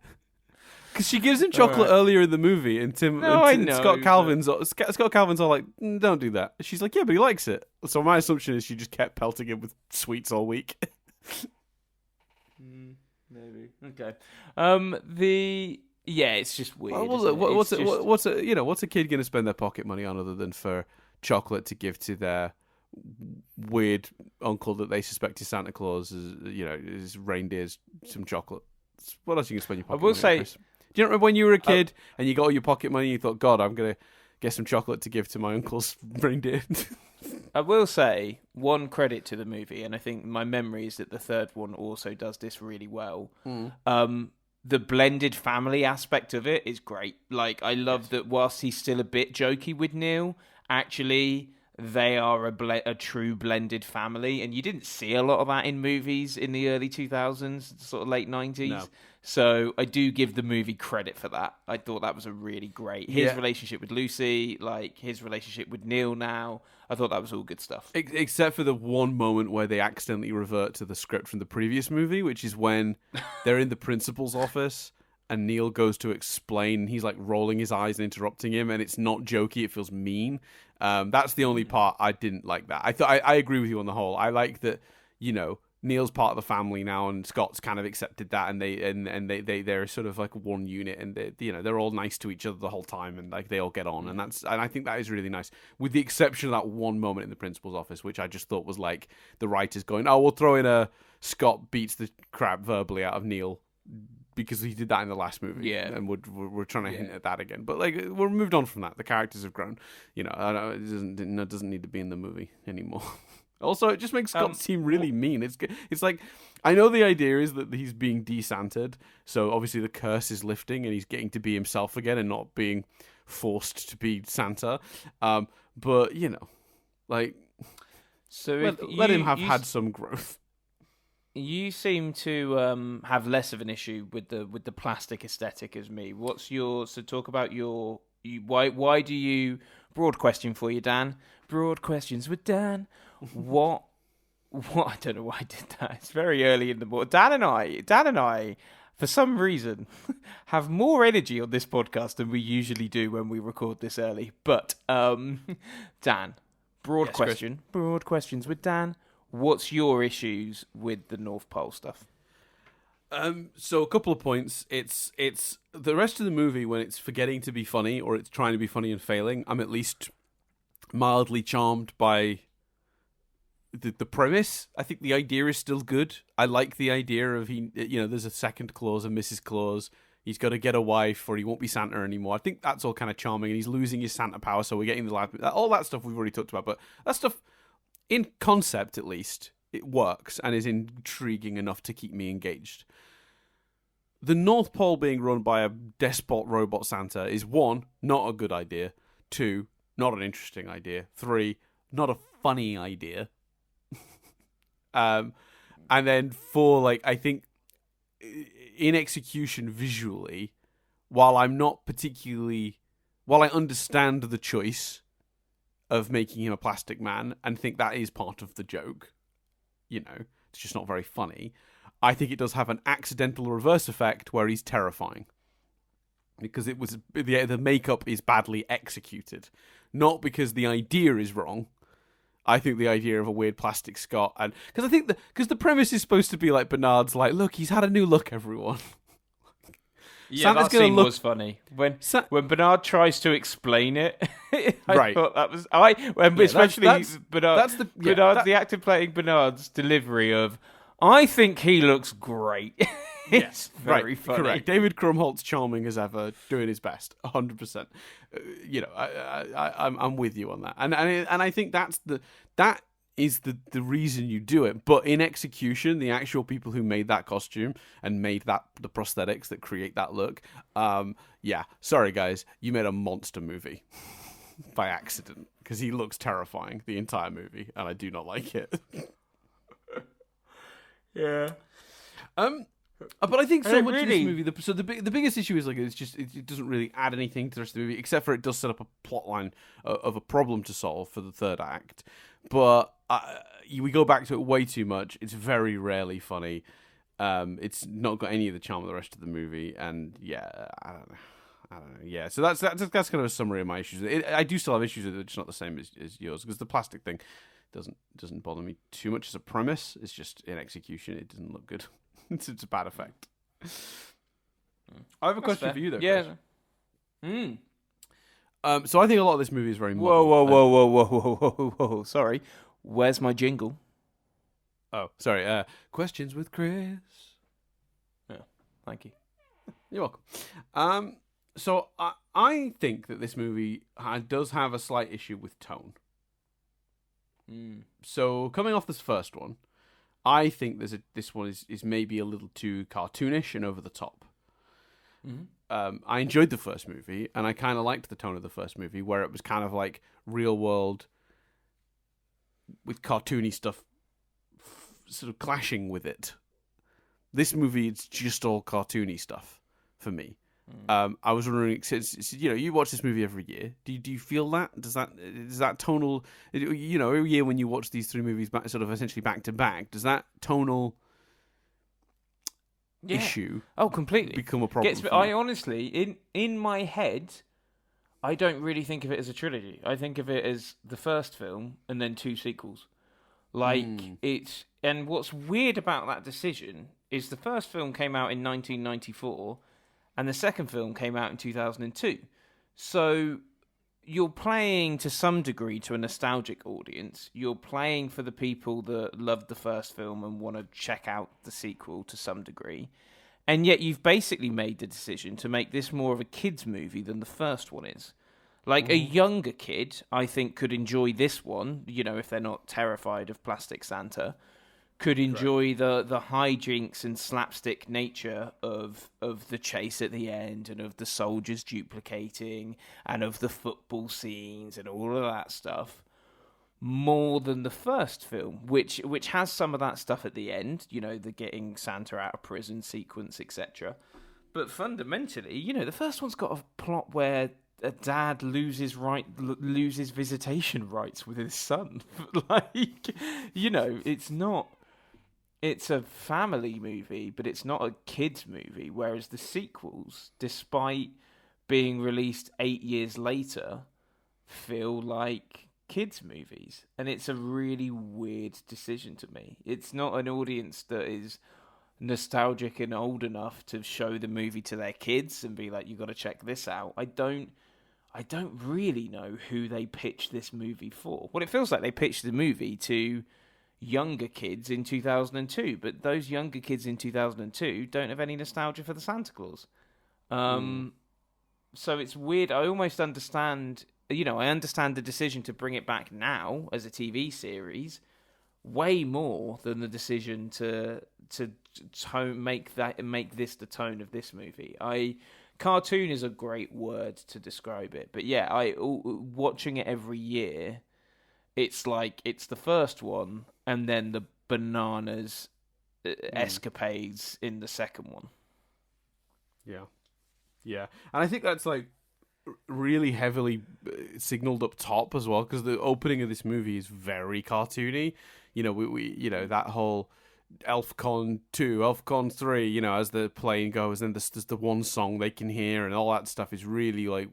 Because she gives him chocolate earlier in the movie, and Scott Calvin's all like, "Don't do that." She's like, "Yeah, but he likes it." So my assumption is she just kept pelting him with sweets all week. Maybe. Okay. It's just weird. What's a kid going to spend their pocket money on other than for chocolate to give to their weird uncle that they suspect is Santa Claus? Is reindeers some chocolate? What else you can spend your pocket money on? I will say. Chris? Do you remember when you were a kid and you got all your pocket money and you thought, God, I'm going to get some chocolate to give to my uncle's reindeer? I will say one credit to the movie, and I think my memory is that the third one also does this really well. The blended family aspect of it is great. Like, I love that whilst he's still a bit jokey with Neil, actually they are a true blended family, and you didn't see a lot of that in movies in the early 2000s, sort of late 90s. No. So I do give the movie credit for that. I thought that was a really great... His relationship with Lucy, like his relationship with Neil now, I thought that was all good stuff. Except for the one moment where they accidentally revert to the script from the previous movie, which is when they're in the principal's office and Neil goes to explain, he's like rolling his eyes and interrupting him, and it's not jokey, it feels mean. That's the only part I didn't like that. I agree with you on the whole. I like that, Neil's part of the family now, and Scott's kind of accepted that, and they're sort of like one unit, and they're all nice to each other the whole time, and like they all get on, and I think that is really nice, with the exception of that one moment in the principal's office, which I just thought was like the writers going, "Oh, we'll throw in a Scott beats the crap verbally out of Neil because he did that in the last movie. Yeah. And we're trying to hint at that again. But like, we're moved on from that. The characters have grown. You know, it doesn't need to be in the movie anymore. Also, it just makes Scott seem really mean. It's like, I know the idea is that he's being desanted, so obviously the curse is lifting and he's getting to be himself again and not being forced to be Santa. But you know, like, so let him have had some growth. You seem to have less of an issue with the plastic aesthetic as me. Talk about why do you, broad question for you, Dan. Broad questions with Dan. What I don't know why I did that. It's very early in the morning. Dan and I, for some reason, have more energy on this podcast than we usually do when we record this early. But Dan, broad question. Chris. Broad questions with Dan. What's your issues with the North Pole stuff? So a couple of points. It's the rest of the movie when it's forgetting to be funny or it's trying to be funny and failing. I'm at least mildly charmed by the premise. I think the idea is still good. I like the idea of there's a second Claus and Mrs. Claus. He's got to get a wife or he won't be Santa anymore. I think that's all kind of charming, and he's losing his Santa power, so we're getting the life. All that stuff we've already talked about, but that stuff, in concept at least, it works and is intriguing enough to keep me engaged. The North Pole being run by a despot robot Santa is 1, not a good idea. 2, not an interesting idea. 3, not a funny idea. And then 4, like, I think in execution visually, while I understand the choice of making him a plastic man and think that is part of the joke, you know, it's just not very funny, I think it does have an accidental reverse effect where he's terrifying. Because the makeup is badly executed. Not because the idea is wrong. I think the idea of a weird plastic Scott, and because the premise is supposed to be like Bernard's like, look, he's had a new look, everyone. Yeah, Santa's that scene was funny when Bernard tries to explain it. I thought that was especially Bernard. The actor playing Bernard's delivery of, I think he looks great. Yes, very funny. Correct. David Krumholtz, charming as ever, doing his best, 100%. I'm with you on that, and I think that is the reason you do it. But in execution, the actual people who made that costume and made the prosthetics that create that look, sorry guys, you made a monster movie by accident because he looks terrifying the entire movie, and I do not like it. Yeah. But I think so much of this movie. The biggest issue is like it doesn't really add anything to the rest of the movie, except for it does set up a plot line of a problem to solve for the third act. But we go back to it way too much. It's very rarely funny. It's not got any of the charm of the rest of the movie, and I don't know. Yeah, so that's kind of a summary of my issues. I do still have issues with it, it's not the same as yours, because the plastic thing doesn't bother me too much as a premise. It's just in execution, it doesn't look good. It's a bad effect. I have a question for you, though. Yeah. So I think a lot of this movie is very modern. Whoa. Sorry. Where's my jingle? Oh, sorry. Questions with Chris. Yeah, thank you. You're welcome. So I think that this movie does have a slight issue with tone. So coming off this first one, I think this one is maybe a little too cartoonish and over the top. Mm-hmm. I enjoyed the first movie, and I kind of liked the tone of the first movie, where it was kind of like real world with cartoony stuff sort of clashing with it. This movie, it's just all cartoony stuff for me. I was wondering, since you watch this movie every year, do you feel that? Is that tonal? Every year when you watch these three movies sort of essentially back to back, does that tonal issue completely become a problem? I honestly, in my head, I don't really think of it as a trilogy. I think of it as the first film and then 2 sequels. And what's weird about that decision is the first film came out in 1994. And the second film came out in 2002. So you're playing to some degree to a nostalgic audience. You're playing for the people that loved the first film and want to check out the sequel to some degree. And yet you've basically made the decision to make this more of a kids' movie than the first one is. Like, a younger kid, I think, could enjoy this one, if they're not terrified of Plastic Santa, could enjoy the hijinks and slapstick nature of the chase at the end, and of the soldiers duplicating, and of the football scenes and all of that stuff, more than the first film, which has some of that stuff at the end, the getting Santa out of prison sequence, etc. But fundamentally, the first one's got a plot where a dad loses visitation rights with his son. It's a family movie, but it's not a kids movie. Whereas the sequels, despite being released 8 years later, feel like kids movies, and it's a really weird decision to me. It's not an audience that is nostalgic and old enough to show the movie to their kids and be like, you got to check this out. I don't really know who they pitched this movie for. Well, it feels like they pitched the movie to younger kids in 2002, but those younger kids in 2002 don't have any nostalgia for the Santa Claus. So it's weird. I almost understand, I understand the decision to bring it back now as a TV series way more than the decision to make this the tone of this movie. Cartoon is a great word to describe it, but yeah, watching it every year, it's like it's the first one and then the bananas escapades in the second one. Yeah, and I think that's like really heavily signaled up top as well, because the opening of this movie is very cartoony. We that whole ElfCon 2, ElfCon 3, as the plane goes, and there's the one song they can hear, and all that stuff is really like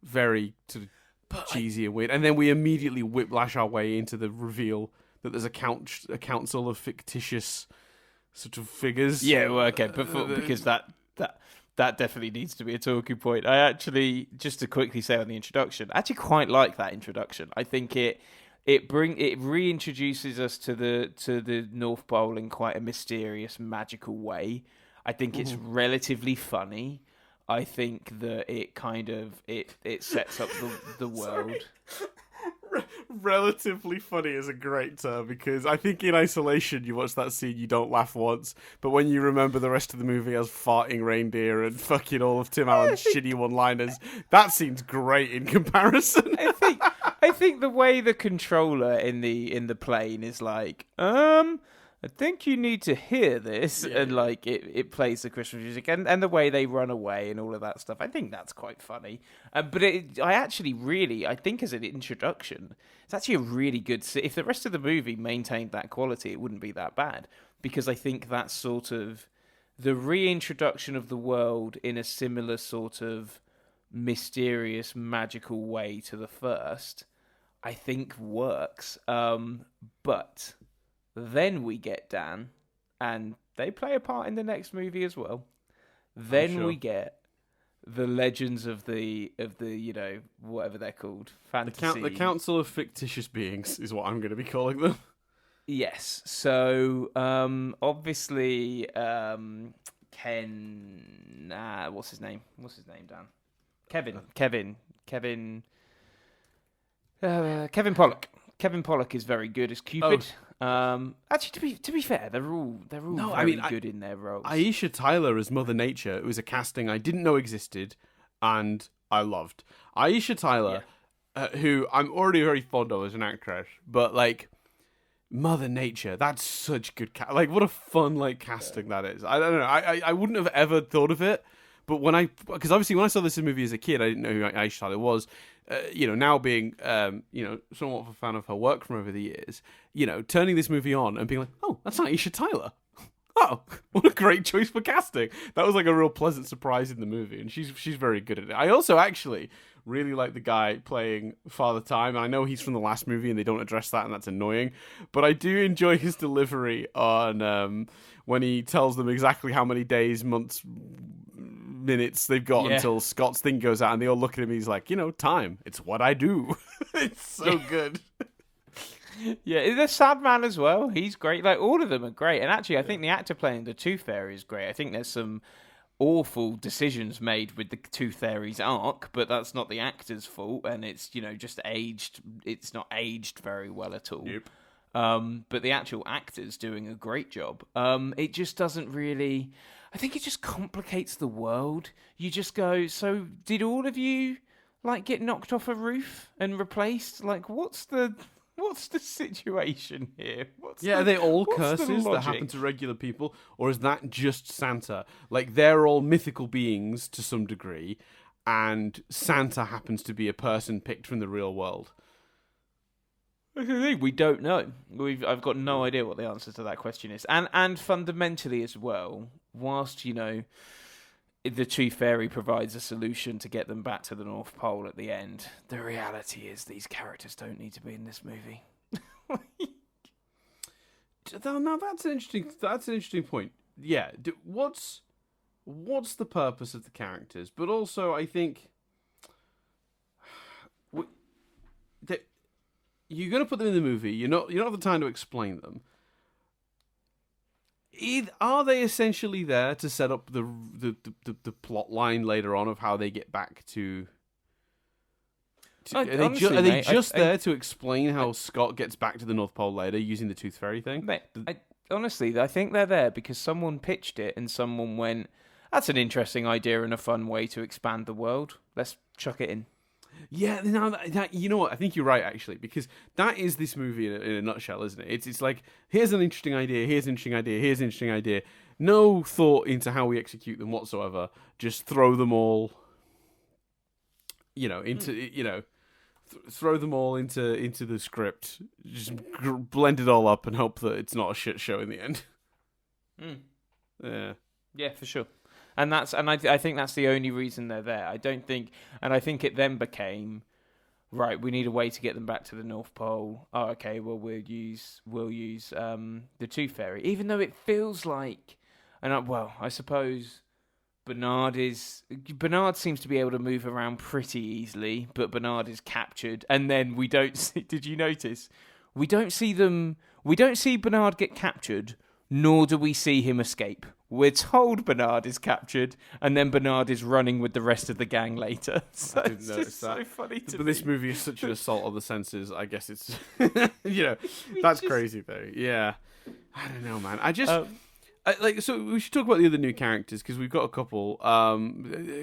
very sort of cheesy and weird. And then we immediately whiplash our way into the reveal that there's a council of fictitious sort of figures. Yeah, well, okay, because that definitely needs to be a talking point. I actually, just to quickly say on the introduction, I actually quite like that introduction. I think it reintroduces us to the North Pole in quite a mysterious, magical way. I think it's relatively funny. I think that it kind of it sets up the world. Relatively funny is a great term, because I think in isolation you watch that scene, you don't laugh once, but when you remember the rest of the movie as farting reindeer and fucking all of Tim Allen's shitty one-liners, that scene's great in comparison. I think the way the controller in the plane is like, I think you need to hear this, and like it plays the Christmas music, and the way they run away and all of that stuff. I think that's quite funny. But I think as an introduction, it's actually a really good. If the rest of the movie maintained that quality, it wouldn't be that bad, because I think that's sort of the reintroduction of the world in a similar sort of mysterious, magical way to the first, I think works. But then we get Dan, and they play a part in the next movie as well. Then we get the legends of the whatever they're called, fantasy. The Council of Fictitious Beings is what I'm going to be calling them. Yes. So obviously Ken. What's his name? Dan. Kevin Pollak. Kevin Pollak is very good as Cupid. Actually, to be fair, they're all very good in their roles. Aisha Tyler as Mother Nature, it was a casting I didn't know existed, and I loved. Aisha Tyler, who I'm already very fond of as an actress, but like Mother Nature, that's such good like what a fun casting that is. I don't know. I wouldn't have ever thought of it. But because obviously when I saw this movie as a kid, I didn't know who Aisha Tyler was. Now being, somewhat of a fan of her work from over the years, turning this movie on and being like, oh, that's Aisha Tyler. Oh, what a great choice for casting. That was like a real pleasant surprise in the movie, and she's very good at it. I also actually really like the guy playing Father Time. I know he's from the last movie and they don't address that, and that's annoying, but I do enjoy his delivery on when he tells them exactly how many days, months, minutes they've got until Scott's thing goes out, and they all look at him. He's like, time. It's what I do. It's so good. Yeah, the Sad Man as well. He's great. Like all of them are great. And actually, I think the actor playing the Tooth Fairy is great. I think there's some awful decisions made with the Tooth Fairy's arc, but that's not the actor's fault, and it's just aged. It's not aged very well at all. Yep. But the actual actor's doing a great job. It just doesn't really. I think it just complicates the world. You just go. So did all of you get knocked off a roof and replaced? What's the situation here? Are they all what's the curses that logic? happen to regular people, or is that just Santa? Like, they're all mythical beings to some degree, and Santa happens to be a person picked from the real world. That's the thing, we don't know. I've got no idea what the answer to that question is. And fundamentally as well, whilst, the Tooth Fairy provides a solution to get them back to the North Pole at the end, the reality is these characters don't need to be in this movie. Now that's an interesting point. Yeah, what's the purpose of the characters? But also, I think that you're going to put them in the movie. You don't have the time to explain them. Are they essentially there to set up the plot line later on of how they get back to? Are they just there to explain how Scott gets back to the North Pole later using the Tooth Fairy thing? Honestly, I think they're there because someone pitched it and someone went, "That's an interesting idea and a fun way to expand the world. Let's chuck it in." Yeah, now that you know what, I think you're right actually, because that is this movie in a nutshell, isn't it? It's like, here's an interesting idea, here's an interesting idea, here's an interesting idea. No thought into how we execute them whatsoever. Just throw them all, throw them all into the script. Just blend it all up and hope that it's not a shit show in the end. Yeah, for sure. And I think that's the only reason they're there. I think it then became, right, we need a way to get them back to the North Pole. Oh, okay, well we'll use the Tooth Fairy, even though it feels like, I suppose Bernard seems to be able to move around pretty easily, but Bernard is captured, and then we don't see. Did you notice? We don't see Bernard get captured, nor do we see him escape. We're told Bernard is captured, and then Bernard is running with the rest of the gang later. So it's just so funny to me. This movie is such an assault on the senses. I guess it's, that's crazy though. Yeah, I don't know, man. So we should talk about the other new characters because we've got a couple.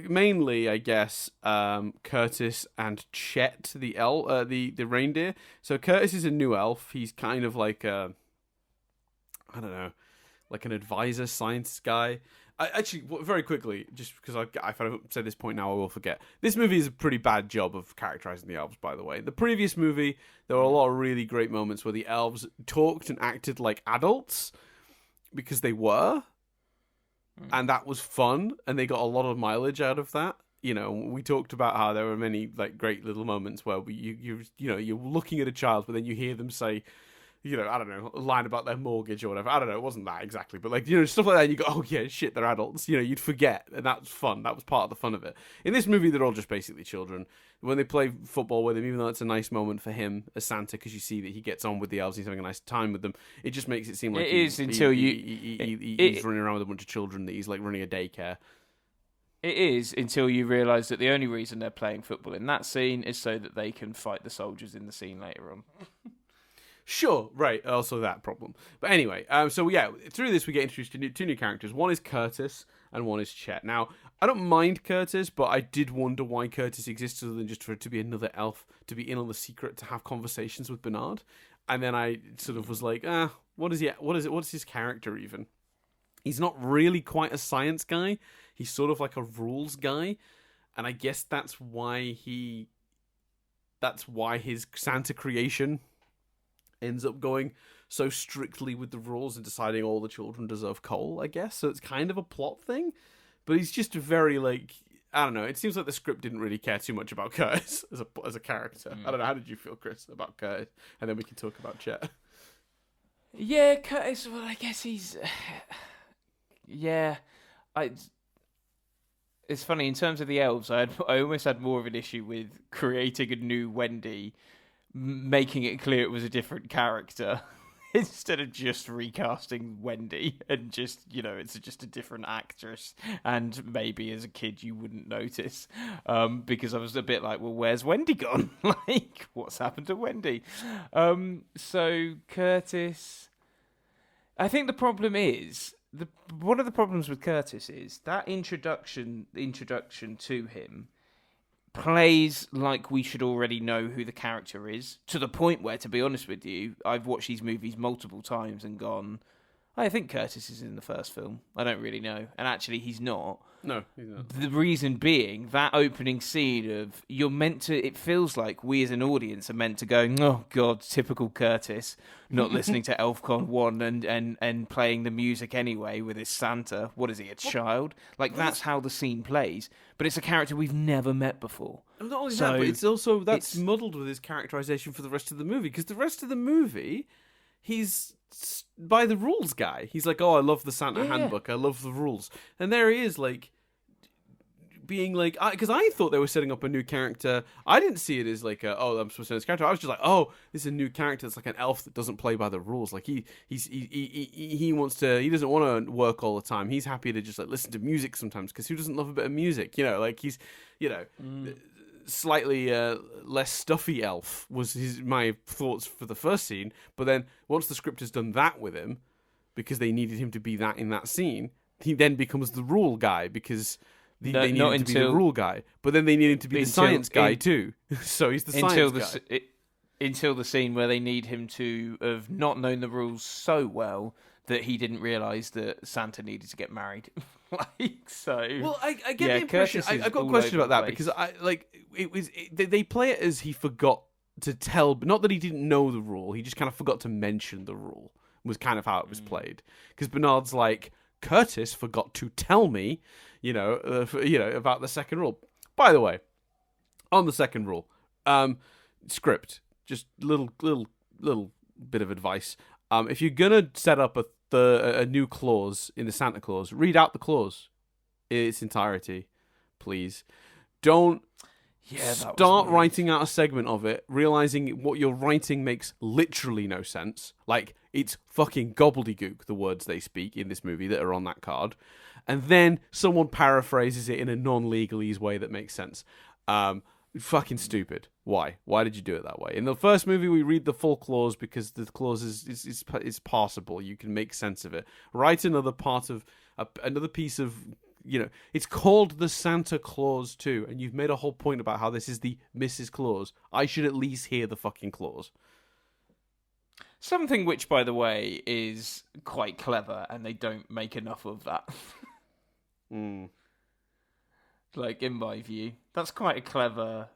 Mainly, I guess, Curtis and Chet, the reindeer. So Curtis is a new elf. He's kind of like an advisor science guy. Actually, very quickly, just because if I don't say this point now, I will forget. This movie is a pretty bad job of characterizing the elves, by the way. The previous movie, there were a lot of really great moments where the elves talked and acted like adults because they were, and that was fun, and they got a lot of mileage out of that. We talked about how there were many great little moments where you're looking at a child, but then you hear them say, I don't know, a line about their mortgage or whatever. I don't know, it wasn't that exactly, but stuff like that, and you go, oh yeah, shit, they're adults. You'd forget, and that's fun. That was part of the fun of it. In this movie, they're all just basically children. When they play football with him, even though it's a nice moment for him as Santa, because you see that he gets on with the elves, he's having a nice time with them, it just makes it seem like he's running around with a bunch of children, that he's like running a daycare. It is, until you realise that the only reason they're playing football in that scene is so that they can fight the soldiers in the scene later on. Sure, right, also that problem. But anyway, so yeah, through this we get introduced to two new characters. One is Curtis and one is Chet. Now, I don't mind Curtis, but I did wonder why Curtis exists other than just for it to be another elf, to be in on the secret, to have conversations with Bernard. And then I sort of was like, what's his character even? He's not really quite a science guy. He's sort of like a rules guy. And I guess that's why his Santa creation ends up going so strictly with the rules and deciding all the children deserve coal, I guess. So it's kind of a plot thing, but he's just very I don't know. It seems like the script didn't really care too much about Curtis as a character. I don't know. How did you feel, Chris, about Curtis? And then we can talk about Chet. Yeah, Curtis. Well, I guess he's. Yeah, It's funny in terms of the elves. I almost had more of an issue with creating a new Wendy making it clear it was a different character instead of just recasting Wendy and just, it's just a different actress. And maybe as a kid you wouldn't notice, because I was a bit like, well, where's Wendy gone? Like, what's happened to Wendy? So Curtis, I think the problem is, one of the problems with Curtis is that introduction to him plays like we should already know who the character is, to the point where, to be honest with you, I've watched these movies multiple times and gone, I think Curtis is in the first film. I don't really know. And actually, he's not. No, he's not. The reason being, that opening scene of, it feels like we as an audience are meant to go, oh God, typical Curtis, not listening to ElfCon 1 and playing the music anyway with his Santa. What is he, a child? Like, that's how the scene plays. But it's a character we've never met before. Not only that, but it's also, that's muddled with his characterization for the rest of the movie, because the rest of the movie, he's by the rules guy. He's like, oh, I love the Santa handbook. I love the rules. And there he is, like, being like, because I thought they were setting up a new character. I didn't see it as like, oh, I'm supposed to know this character. I was just like, oh, this is a new character. It's like an elf that doesn't play by the rules. Like he doesn't want to work all the time. He's happy to just like listen to music sometimes, because who doesn't love a bit of music? Like he's, slightly less stuffy elf was my thoughts for the first scene. But then once the script has done that with him, because they needed him to be that in that scene, he then becomes the rule guy, because they need him to be the rule guy. But then they need him to be the science guy too. So he's the science guy. Until the scene where they need him to have not known the rules so well that he didn't realise that Santa needed to get married. Well, I get the impression. I've got a question about that, because they play it as he forgot to tell, not that he didn't know the rule, he just kind of forgot to mention the rule, was kind of how it was played. Because Bernard's like, Curtis forgot to tell me, about the second rule. By the way, on the second rule, script, just little bit of advice. If you're gonna set up a new clause in the Santa Claus, read out the clause in its entirety, please. Don't start writing out a segment of it, realizing what you're writing makes literally no sense. Like, it's fucking gobbledygook, the words they speak in this movie that are on that card. And then someone paraphrases it in a non-legalese way that makes sense. Fucking stupid. Why? Why did you do it that way? In the first movie, we read the full clause because the clause is passable. You can make sense of it. Write another piece of, it's called the Santa Claus too, and you've made a whole point about how this is the Mrs. Claus. I should at least hear the fucking clause. Something which, by the way, is quite clever, and they don't make enough of that. Like, in my view, that's quite a clever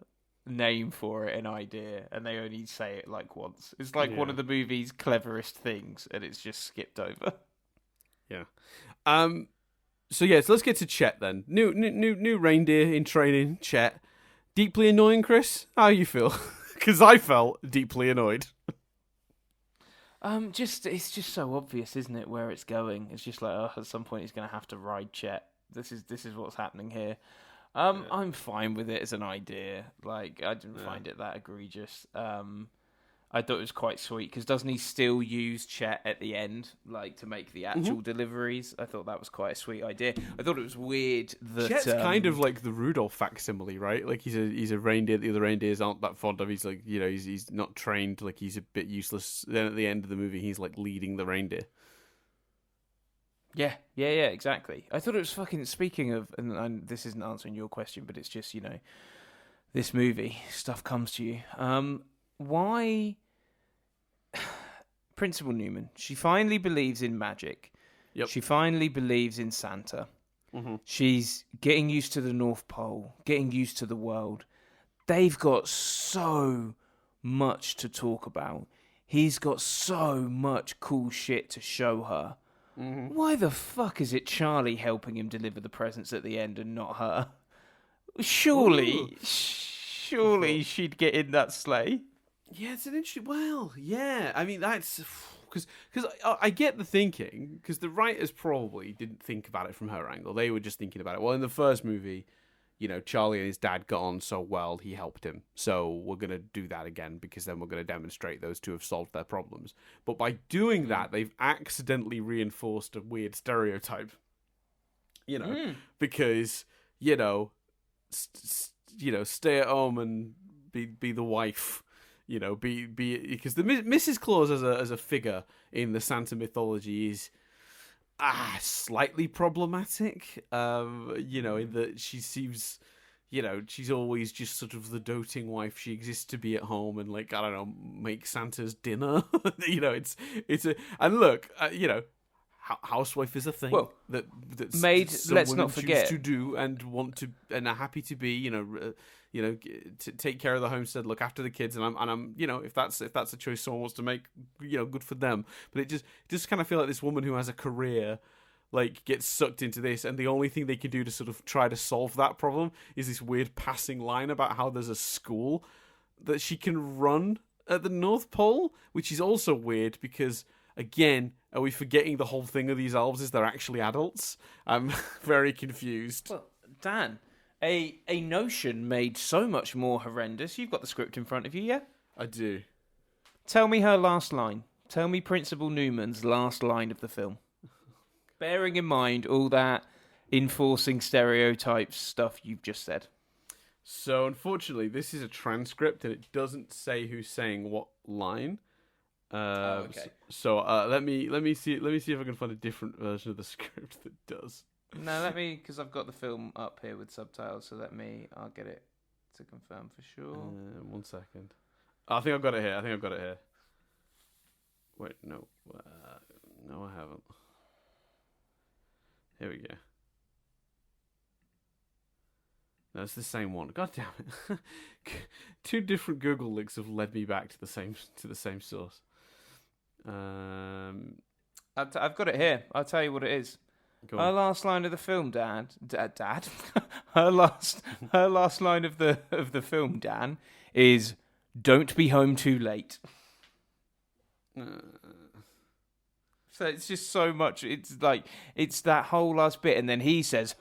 name for it, an idea, and they only say it like once. It's like one of the movie's cleverest things, and it's just skipped over. Yeah. So let's get to Chet then. New reindeer in training, Chet. Deeply annoying, Chris? How you feel? Because I felt deeply annoyed. It's just so obvious, isn't it, where it's going? It's just like, at some point he's going to have to ride Chet. This is what's happening here. I'm fine with it as an idea. Like, I didn't find it that egregious. I thought it was quite sweet, because doesn't he still use Chet at the end, like, to make the actual deliveries? I thought that was quite a sweet idea. I thought it was weird that Chet's kind of like the Rudolph facsimile, right? Like, he's a reindeer that the other reindeers aren't that fond of. He's like, he's not trained. Like, he's a bit useless. Then at the end of the movie, he's like leading the reindeer. Yeah, exactly. I thought it was fucking, speaking of, and this isn't answering your question, but it's just, this movie, stuff comes to you. Why Principal Newman, she finally believes in magic. Yep. She finally believes in Santa. Mm-hmm. She's getting used to the North Pole, getting used to the world. They've got so much to talk about. He's got so much cool shit to show her. Mm-hmm. Why the fuck is it Charlie helping him deliver the presents at the end and not her? Surely she'd get in that sleigh. Yeah, it's an interesting... Well, yeah. I mean, that's... Because I get the thinking, because the writers probably didn't think about it from her angle. They were just thinking about it. Well, in the first movie, Charlie and his dad got on so well, he helped him. So we're going to do that again because then we're going to demonstrate those two have solved their problems. But by doing that, they've accidentally reinforced a weird stereotype. Because, stay at home and be the wife. Because the Mrs. Claus as a figure in the Santa mythology is slightly problematic. In that she seems, she's always just sort of the doting wife. She exists to be at home and make Santa's dinner. And look, housewife is a thing that's made. Let's women not forget to do and want to and are happy to be. To take care of the homestead, look after the kids, and I'm if that's a choice someone wants to make, good for them. But it just kind of feel like this woman who has a career gets sucked into this, and the only thing they can do to sort of try to solve that problem is this weird passing line about how there's a school that she can run at the North Pole, which is also weird because, again, are we forgetting the whole thing of these elves is they're actually adults? I'm very confused. Well, Dan, a notion made so much more horrendous. You've got the script in front of you, yeah? I do. Tell me her last line. Tell me Principal Newman's last line of the film. Bearing in mind all that enforcing stereotypes stuff you've just said. So, unfortunately, this is a transcript and it doesn't say who's saying what line. Okay. So let me see if I can find a different version of the script that does. No, because I've got the film up here with subtitles, so I'll get it to confirm for sure. 1 second. I think I've got it here. Wait, no. No, I haven't. Here we go. No, it's the same one. God damn it. 2 different Google links have led me back to the same source. I've got it here. I'll tell you what it is. Her last line of the film, Dad. her last line of the film, Dan, is "Don't be home too late." So it's just so much. It's that whole last bit, and then he says,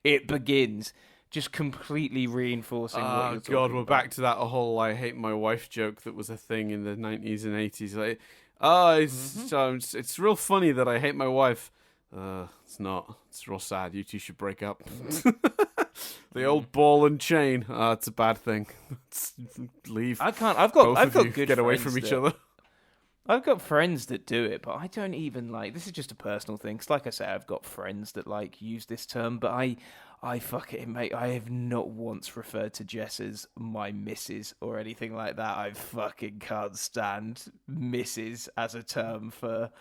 "It begins." Just completely reinforcing what you're talking God, we're about. back to that whole "I hate my wife" joke that was a thing in the 90s and 80s. It's real funny that I hate my wife. It's not. It's real sad. You two should break up. The old ball and chain. It's a bad thing. Leave. I can't. I've got good get away friends from each other. I've got friends that do it, but I don't even this is just a personal thing. 'Cause like I say, I've got friends that use this term, but I fuck it, mate. I have not once referred to Jess as my missus or anything like that. I fucking can't stand missus as a term for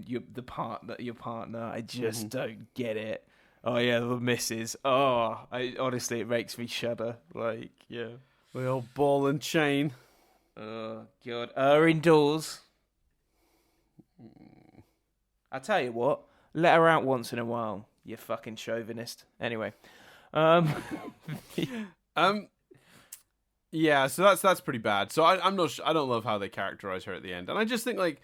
your partner. I just don't get it. Oh yeah, the missus. Oh, honestly, it makes me shudder. Yeah. The old ball and chain. Oh God, her indoors. I tell you what, let her out once in a while. You fucking chauvinist. Anyway, yeah. So that's pretty bad. So I'm not. I don't love how they characterize her at the end, and I just think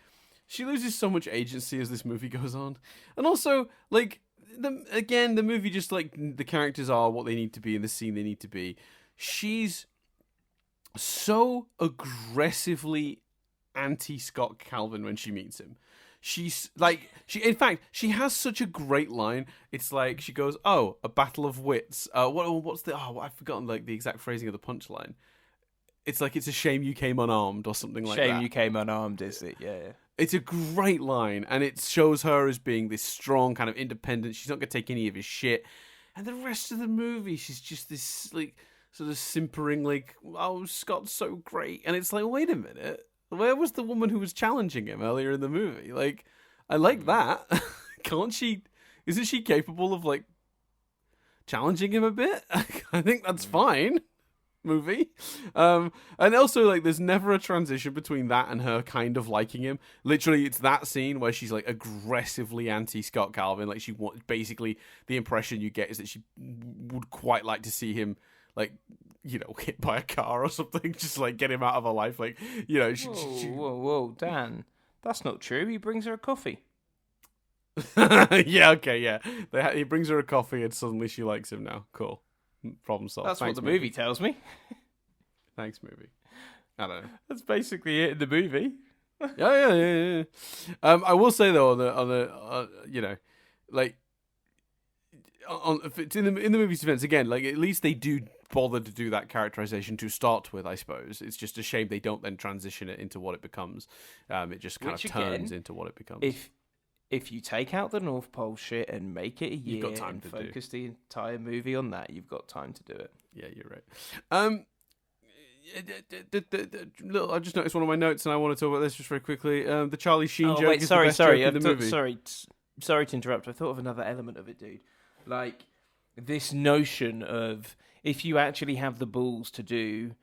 she loses so much agency as this movie goes on, and also the movie just the characters are what they need to be in the scene they need to be. She's so aggressively anti-Scott Calvin when she meets him. She's in fact, she has such a great line. It's she goes, "Oh, a battle of wits." What's I've forgotten the exact phrasing of the punchline. It's it's a shame you came unarmed or something like that. Shame you came unarmed, is it? Yeah. It's a great line, and it shows her as being this strong, kind of independent. She's not going to take any of his shit. And the rest of the movie, she's just this sort of simpering, "Oh, Scott's so great," and it's wait a minute. Where was the woman who was challenging him earlier in the movie? I like that. Can't she? Isn't she capable of challenging him a bit? I think that's fine. Movie. And also there's never a transition between that and her kind of liking him. Literally, it's that scene where she's aggressively anti Scott Calvin. She wants, basically the impression you get is that she would quite like to see him hit by a car or something, just get him out of her life. Whoa, Dan, that's not true. He brings her a coffee. Yeah, okay, yeah. He brings her a coffee and suddenly she likes him now. Cool. Problem solved. That's Thanks, what the movie tells me. Thanks, movie. I don't know. That's basically it in the movie. Yeah. I will say though, on the you know, like in the movie's defense again, like at least they do bother to do that characterization to start with. I suppose it's just a shame they don't then transition it into what it becomes. It just kind of turns into what it becomes. If you take out the North Pole shit and make it a year, you've got time and to focus the entire movie on that, you've got time to do it. Yeah, you're right. I just noticed one of my notes, and I want to talk about this just very quickly. The Charlie Sheen joke is the best joke in the movie. Sorry to interrupt. I thought of another element of it, dude. Like this notion of if you actually have the balls to do,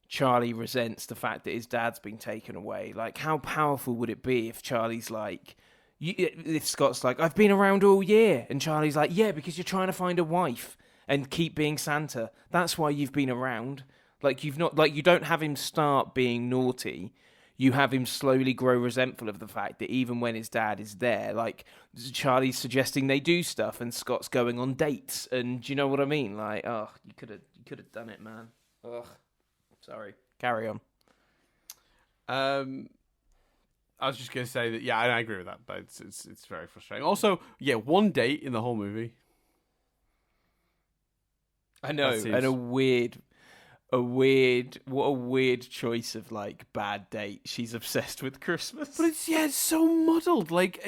Charlie resents the fact that his dad's been taken away. Like, how powerful would it be if Charlie's like, if Scott's like, I've been around all year, and Charlie's like, yeah, because you're trying to find a wife and keep being Santa. That's why you've been around. Like you don't have him start being naughty. You have him slowly grow resentful of the fact that even when his dad is there, like Charlie's suggesting they do stuff and Scott's going on dates. And do you know what I mean? Like, oh, you could have done it, man. Ugh. Sorry. Carry on. I was just gonna say that. Yeah, I agree with that, but it's very frustrating. Also, yeah, one date in the whole movie. I know, and what a weird choice of like bad date. She's obsessed with Christmas, but it's so muddled. Like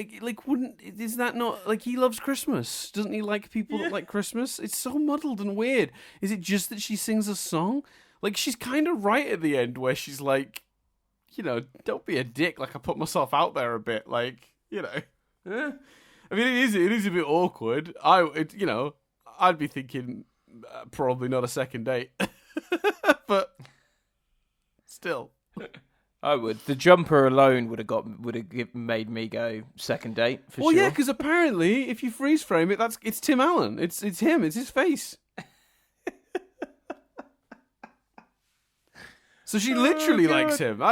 is that not like he loves Christmas? Doesn't he like people that like Christmas? It's so muddled and weird. Is it just that she sings a song? Like she's kind of right at the end where she's like, you know, don't be a dick. Like I put myself out there a bit. Like you know, I mean it is a bit awkward. I'd be thinking probably not a second date. But still, I would. The jumper alone would have made me go second date for sure. Well, yeah, because apparently, if you freeze frame it, it's Tim Allen. It's him. It's his face. So she literally likes him.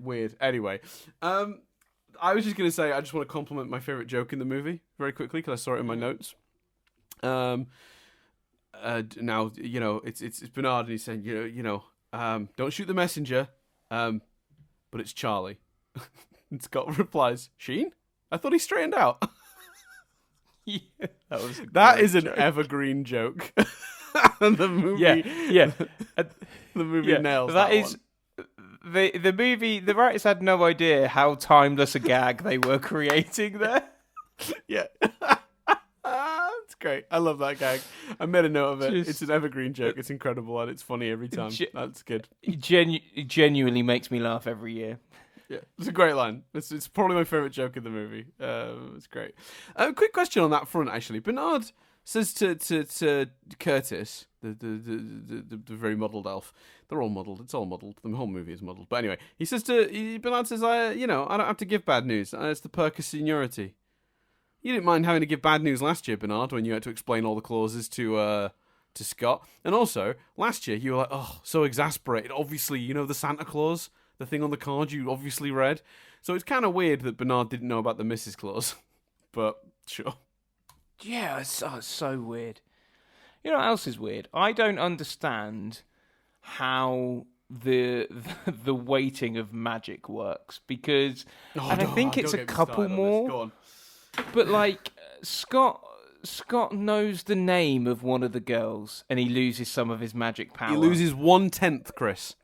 Weird. Anyway, I was just gonna say I just want to compliment my favorite joke in the movie very quickly because I saw it in my notes. Now you know it's Bernard and he's saying don't shoot the messenger, but it's Charlie. And Scott replies, Sheen? I thought he straightened out. Yeah, that is an evergreen joke. And the movie, the movie nails that is one. The movie. The writers had no idea how timeless a gag they were creating there. Yeah. It's great. I love that gag. I made a note of it. It's an evergreen joke. It's incredible and it's funny every time. That's good. It genuinely makes me laugh every year. Yeah, it's a great line. It's probably my favourite joke in the movie. It's great. Quick question on that front, actually. Bernard says to Curtis, the very muddled elf. They're all muddled. It's all muddled. The whole movie is muddled. But anyway, Bernard says, I don't have to give bad news. It's the perk of seniority. You didn't mind having to give bad news last year, Bernard, when you had to explain all the clauses to Scott. And also, last year, you were like, oh, so exasperated. Obviously, you know the Santa Claus, the thing on the card you obviously read. So it's kind of weird that Bernard didn't know about the Mrs. Claus. But, sure. Yeah, it's so weird. You know what else is weird? I don't understand how the weighting of magic works. Because I think it's a couple more. Go on. But like Scott knows the name of one of the girls, and he loses some of his magic power. He loses 1/10, Chris.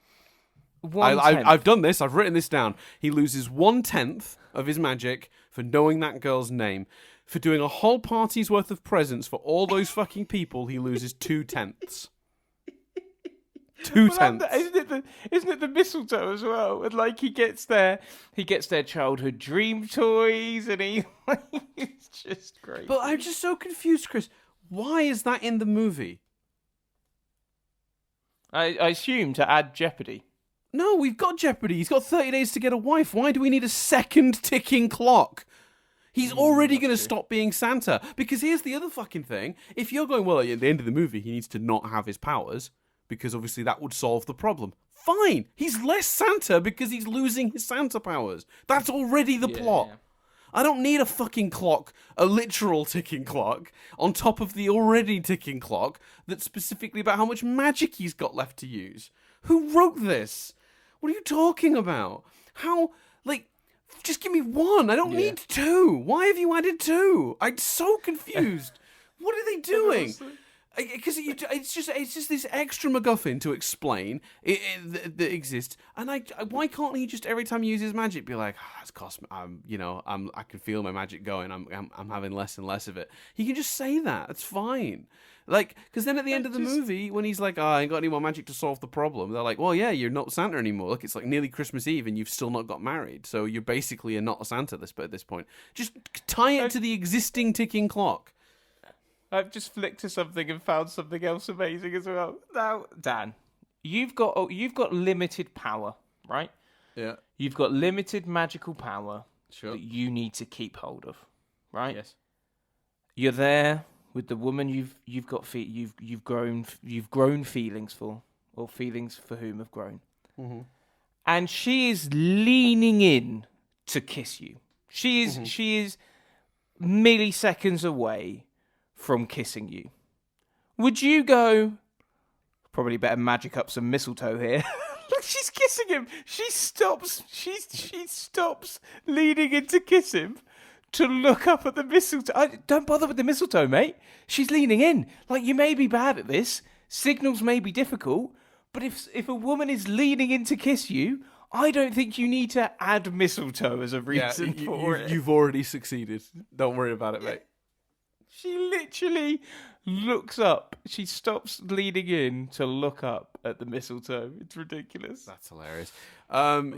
1/10. I've done this. I've written this down. He loses 1/10 of his magic for knowing that girl's name. For doing a whole party's worth of presents for all those fucking people, he loses 2/10. 2/10. Isn't it the mistletoe as well? And like he gets their childhood dream toys, and it's just great. But I'm just so confused, Chris. Why is that in the movie? I assume to add jeopardy. No, we've got jeopardy. He's got 30 days to get a wife. Why do we need a second ticking clock? He's already going to stop being Santa. Because here's the other fucking thing. If you're going, well, at the end of the movie, he needs to not have his powers. Because obviously that would solve the problem. Fine. He's less Santa because he's losing his Santa powers. That's already the plot. I don't need a fucking clock, a literal ticking clock, on top of the already ticking clock that's specifically about how much magic he's got left to use. Who wrote this? What are you talking about? How, like, just give me one. I don't need two. Why have you added two? I'm so confused. What are they doing? Because it's just this extra MacGuffin to explain that exists, and why can't he just every time he uses magic be like, that's cosmic. I can feel my magic going. I'm having less and less of it. He can just say that. It's fine. Like, because then at the end of the movie, when he's like, I ain't got any more magic to solve the problem, they're like, well, yeah, you're not Santa anymore. Look, it's like nearly Christmas Eve, and you've still not got married, so you're basically not a Santa at this point. Just tie it to the existing ticking clock. I've just flicked to something and found something else amazing as well. Now, Dan, you've got limited power, right? Yeah. You've got limited magical power Sure. that you need to keep hold of, right? Yes. You're there with the woman you've grown feelings for, or feelings for whom have grown, and she is leaning in to kiss you. She is milliseconds away from kissing you. Would you go, probably better magic up some mistletoe here? She's kissing him. She stops leaning in to kiss him to look up at the mistletoe. Don't bother with the mistletoe, mate. She's leaning in. Like, you may be bad at this. Signals may be difficult. But if a woman is leaning in to kiss you, I don't think you need to add mistletoe as a reason for it. You've already succeeded. Don't worry about it, mate. She literally looks up. She stops leaning in to look up at the mistletoe. It's ridiculous. That's hilarious. But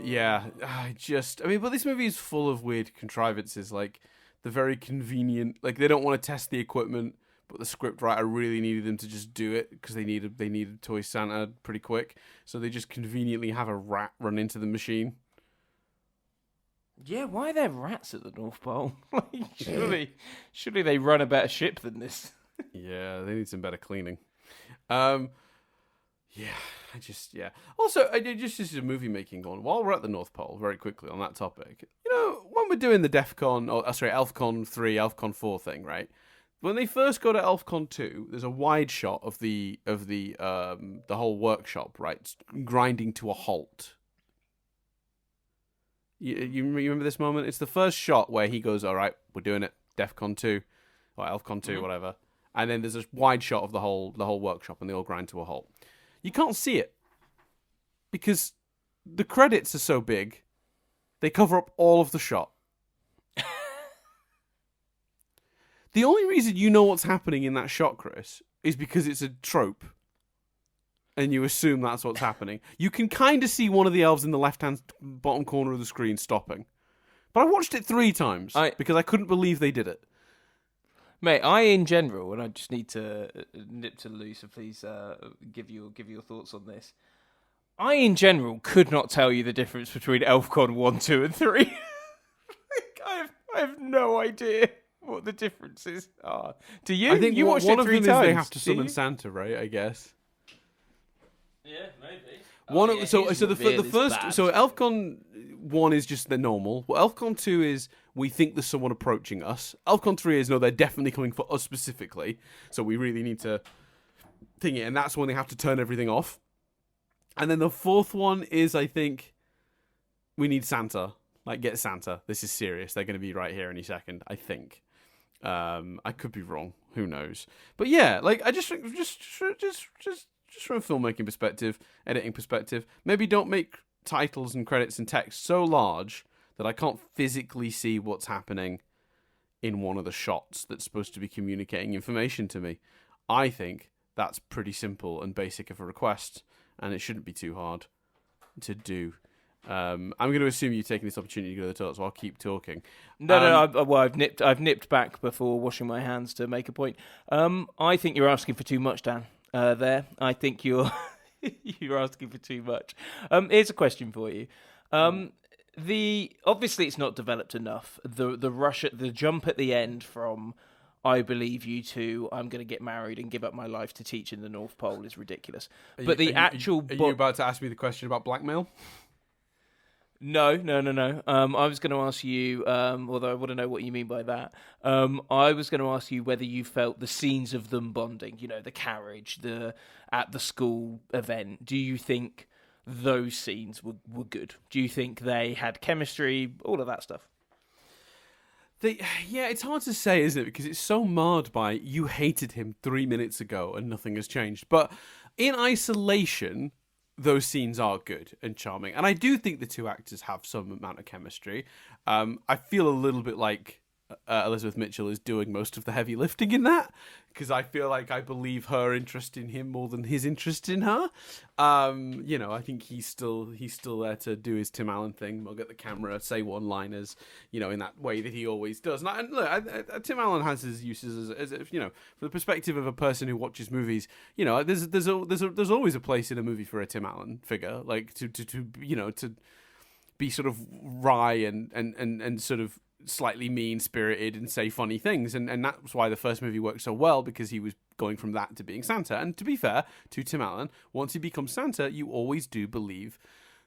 this movie is full of weird contrivances, like the very convenient, like they don't want to test the equipment, but the scriptwriter really needed them to just do it because they needed Toy Santa pretty quick, so they just conveniently have a rat run into the machine. Yeah, why are there rats at the North Pole? Surely they run a better ship than this. Yeah, they need some better cleaning. Also, just as a movie making one, while we're at the North Pole, very quickly on that topic, when we're doing the ElfCon 3, ElfCon 4 thing, right? When they first go to ElfCon 2, there's a wide shot of the whole workshop, right, grinding to a halt. You remember this moment? It's the first shot where he goes, all right, we're doing it, DEFCON 2, or ElfCon 2, whatever. And then there's a wide shot of the whole workshop, and they all grind to a halt. You can't see it, because the credits are so big, they cover up all of the shot. The only reason you know what's happening in that shot, Chris, is because it's a trope. And you assume that's what's happening. You can kind of see one of the elves in the left-hand bottom corner of the screen stopping. But I watched it 3 times because I couldn't believe they did it. Mate, in general, and I just need to nip to Lou, so please give your thoughts on this. I, in general, could not tell you the difference between ElfCon 1, 2, and 3. I have no idea what the differences are. Do you? I think you watched one it of 3 them times. is they have to summon Santa, right? I guess. Yeah, maybe. The first ElfCon 1 is just the normal. Well, ElfCon 2 is we think there's someone approaching us. ElfCon 3 is no, they're definitely coming for us specifically. So we really need to thing it, and that's when they have to turn everything off. And then the 4th one is, I think, we need Santa. Like, get Santa. This is serious. They're going to be right here any second, I think. I could be wrong. Who knows? But yeah, like, I just from a filmmaking perspective, editing perspective, maybe don't make titles and credits and text so large that I can't physically see what's happening in one of the shots that's supposed to be communicating information to me. I think that's pretty simple and basic of a request, and it shouldn't be too hard to do. I'm going to assume you're taking this opportunity to go to the toilet, so I'll keep talking. I've nipped back before washing my hands to make a point. I think you're asking for too much, Dan. There, I think you're asking for too much. Here's a question for you. Obviously it's not developed enough. The jump at the end from I believe you to I'm going to get married and give up my life to teach in the North Pole is ridiculous. Are you about to ask me the question about blackmail? No, no, no, no. I was going to ask you, although I want to know what you mean by that. I was going to ask you whether you felt the scenes of them bonding, the carriage, the at the school event. Do you think those scenes were good? Do you think they had chemistry, all of that stuff? Yeah, it's hard to say, isn't it? Because it's so marred by you hated him 3 minutes ago and nothing has changed. But in isolation, those scenes are good and charming. And I do think the two actors have some amount of chemistry. I feel a little bit like Elizabeth Mitchell is doing most of the heavy lifting in that, because I feel like I believe her interest in him more than his interest in her. I think he's still there to do his Tim Allen thing, mug at the camera, say one-liners, in that way that he always does. And look, Tim Allen has his uses as from the perspective of a person who watches movies. There's always a place in a movie for a Tim Allen figure, like to be sort of wry and sort of slightly mean-spirited and say funny things, and that's why the first movie worked so well, because he was going from that to being Santa. And to be fair to Tim Allen, once he becomes Santa, you always do believe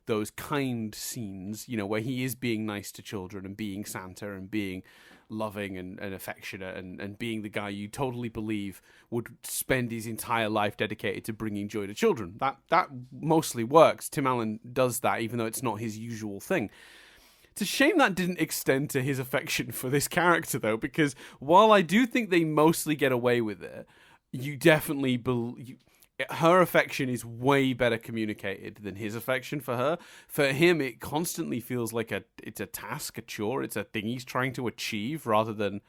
those kind scenes, where he is being nice to children and being Santa and being loving and affectionate and being the guy you totally believe would spend his entire life dedicated to bringing joy to children. That mostly works. Tim Allen does that, even though it's not his usual thing. It's a shame that didn't extend to his affection for this character, though, because while I do think they mostly get away with it, you definitely her affection is way better communicated than his affection for her. For him, it constantly feels like it's a task, a chore, it's a thing he's trying to achieve, rather than...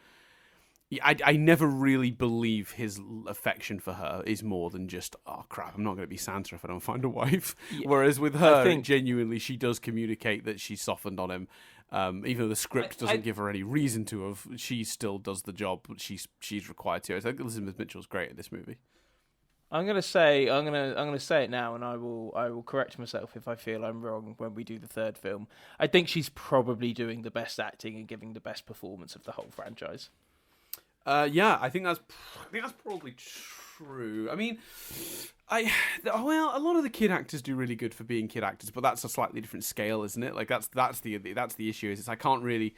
I never really believe his affection for her is more than just, oh crap, I'm not going to be Santa if I don't find a wife. Yeah. Whereas with her, genuinely, she does communicate that she's softened on him. Even though the script doesn't give her any reason to have, she still does the job she's required to. I think Elizabeth Mitchell's great in this movie. I'm gonna say it now, and I will correct myself if I feel I'm wrong when we do the third film. I think she's probably doing the best acting and giving the best performance of the whole franchise. Yeah, I think that's probably true. I mean, a lot of the kid actors do really good for being kid actors, but that's a slightly different scale, isn't it? Like that's the issue. Is you can't really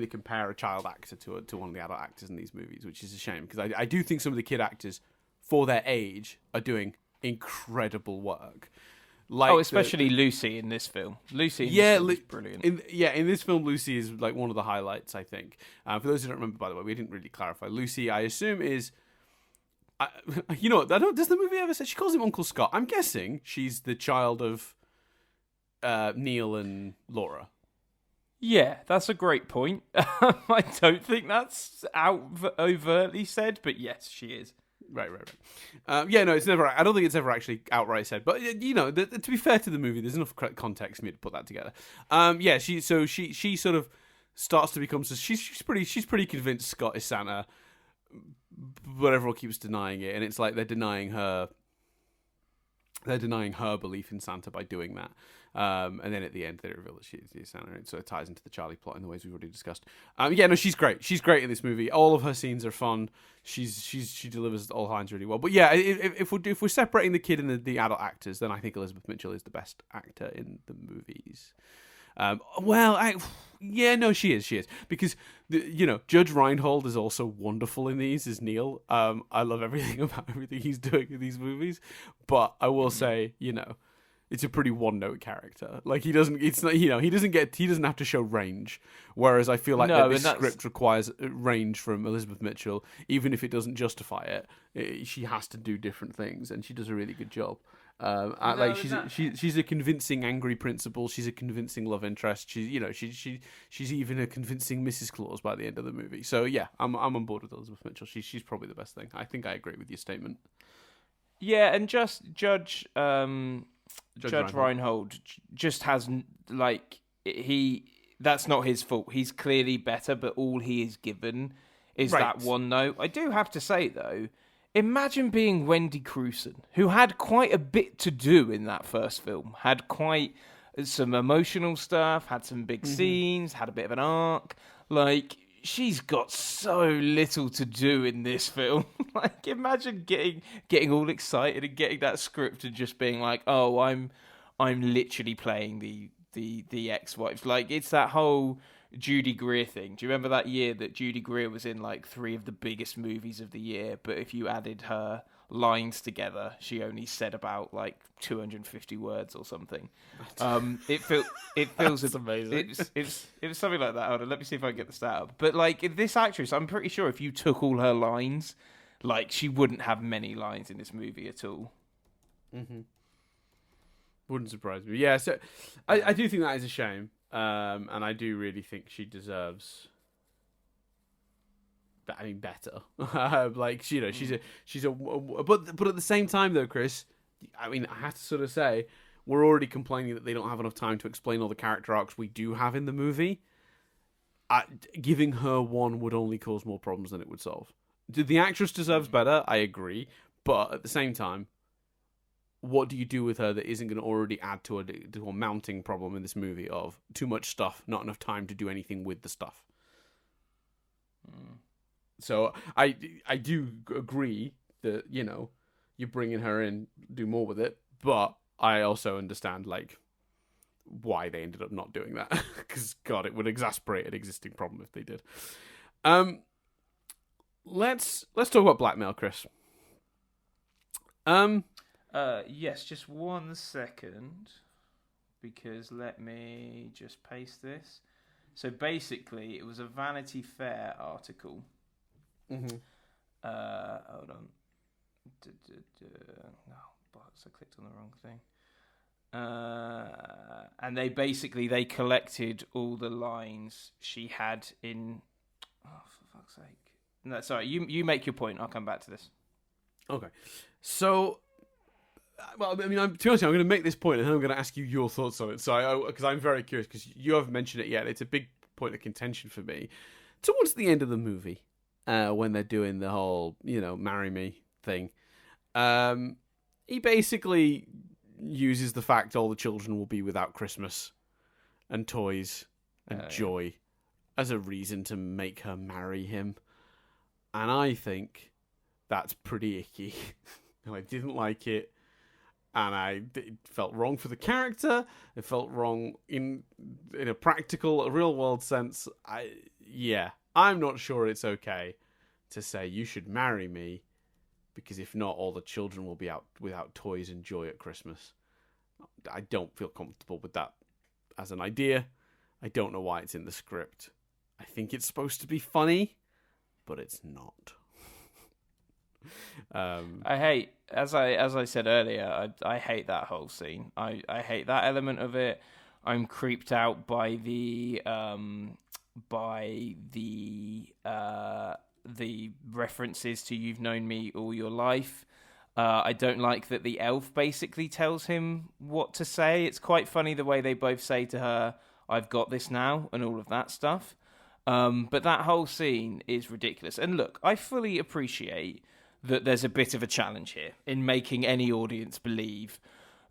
compare a child actor to one of the adult actors in these movies, which is a shame, because I do think some of the kid actors, for their age, are doing incredible work. Like especially Lucy in this film. Lucy in this film is brilliant. In this film, Lucy is like one of the highlights, I think. For those who don't remember, by the way, we didn't really clarify. Lucy, I assume, is... does the movie ever say... She calls him Uncle Scott. I'm guessing she's the child of Neil and Laura. Yeah, that's a great point. I don't think that's overtly said, but yes, she is. Right. It's never... I don't think it's ever actually outright said. But, to be fair to the movie, there's enough context for me to put that together. She sort of starts to become... She's pretty convinced Scott is Santa, but everyone keeps denying it. And it's like they're denying her belief in Santa by doing that. And then at the end, they reveal that she's Santa. It sort of ties into the Charlie plot in the ways we've already discussed. She's great. She's great in this movie. All of her scenes are fun. She delivers all lines really well. But yeah, if we're separating the kid and the adult actors, then I think Elizabeth Mitchell is the best actor in the movies. She is because Judge Reinhold is also wonderful in these as Neil. I love everything about everything he's doing in these movies, but I will say, it's a pretty one-note character. Like he doesn't have to show range. Whereas I feel like this script requires range from Elizabeth Mitchell, even if it doesn't justify it. She has to do different things, and she does a really good job. She's a convincing angry principal. She's a convincing love interest. She's even a convincing Mrs. Claus by the end of the movie. So yeah, I'm on board with Elizabeth Mitchell. She's probably the best thing. I think I agree with your statement. Yeah, and just Judge Reinhold just has that's not his fault. He's clearly better, but all he is given is that one note. I do have to say though, imagine being Wendy Crewson, who had quite a bit to do in that first film, had quite some emotional stuff, had some big scenes, had a bit of an arc. Like, she's got so little to do in this film. Like, imagine getting all excited and getting that script and just being like, oh, I'm literally playing the the ex-wives. Like, it's that whole Judy Greer thing. Do you remember that year that Judy Greer was in like 3 of the biggest movies of the year, but if you added her lines together, she only said about like 250 words or something. It feels That's amazing. It was something like that. Hold on, let me see if I can get the stat up. But like, this actress, I'm pretty sure if you took all her lines, like, she wouldn't have many lines in this movie at all. Mm-hmm. Wouldn't surprise me. Yeah, so I do think that is a shame, and I do really think she deserves. I mean, better. Like, she's a. But at the same time, though, Chris, I mean, I have to sort of say, we're already complaining that they don't have enough time to explain all the character arcs we do have in the movie. Giving her one would only cause more problems than it would solve. The actress deserves better, I agree, but at the same time, what do you do with her that isn't going to already add to a mounting problem in this movie of too much stuff, not enough time to do anything with the stuff? So I do agree that, you're bringing her in, do more with it, but I also understand, like, why they ended up not doing that. Because, God, it would exasperate an existing problem if they did. Let's talk about blackmail, Chris. Yes, just 1 second, because let me just paste this. So basically, it was a Vanity Fair article. Mm-hmm. Hold on. No, bollocks, I clicked on the wrong thing. And they collected all the lines she had in. Oh, for fuck's sake! No, sorry. You make your point. I'll come back to this. Okay, so. Well, I mean, to be honest, I'm going to make this point, and then I'm going to ask you your thoughts on it. So, because I'm very curious, because you haven't mentioned it yet. It's a big point of contention for me. Towards the end of the movie, when they're doing the whole, marry me thing, he basically uses the fact all the children will be without Christmas and toys and joy as a reason to make her marry him. And I think that's pretty icky. And I didn't like it. And it felt wrong for the character. It felt wrong in a practical, real world sense. I'm not sure it's okay to say you should marry me, because if not, all the children will be out without toys and joy at Christmas. I don't feel comfortable with that as an idea. I don't know why it's in the script. I think it's supposed to be funny, but it's not. I hate, as I said earlier, I hate that whole scene. I hate that element of it. I'm creeped out by the references to "You've known me all your life." I don't like that the elf basically tells him what to say. It's quite funny the way they both say to her, "I've got this now," and all of that stuff. But that whole scene is ridiculous. And look, I fully appreciate that there's a bit of a challenge here in making any audience believe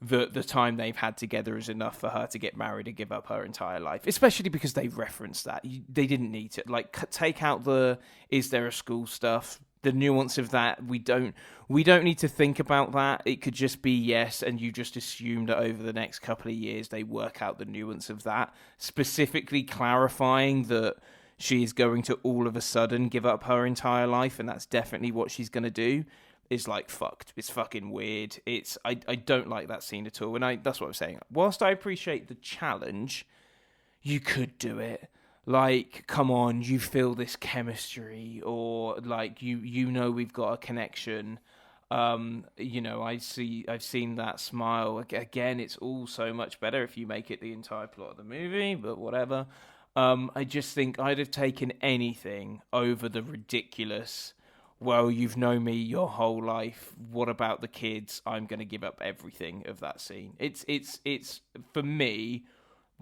that the time they've had together is enough for her to get married and give up her entire life, especially because they've referenced that. They didn't need to. Like, take out the "is there a school" stuff, the nuance of that. We don't need to think about that. It could just be yes, and you just assume that over the next couple of years they work out the nuance of that, specifically clarifying that she is going to all of a sudden give up her entire life, and that's definitely what she's going to do, is like fucked. It's fucking weird. I don't like that scene at all, and that's what I'm saying. Whilst I appreciate the challenge, you could do it. Like, come on, you feel this chemistry, or like you know we've got a connection. I've seen that smile. Again, it's all so much better if you make it the entire plot of the movie, but whatever. I just think I'd have taken anything over the ridiculous, well, you've known me your whole life, what about the kids? I'm going to give up everything of that scene. It's for me,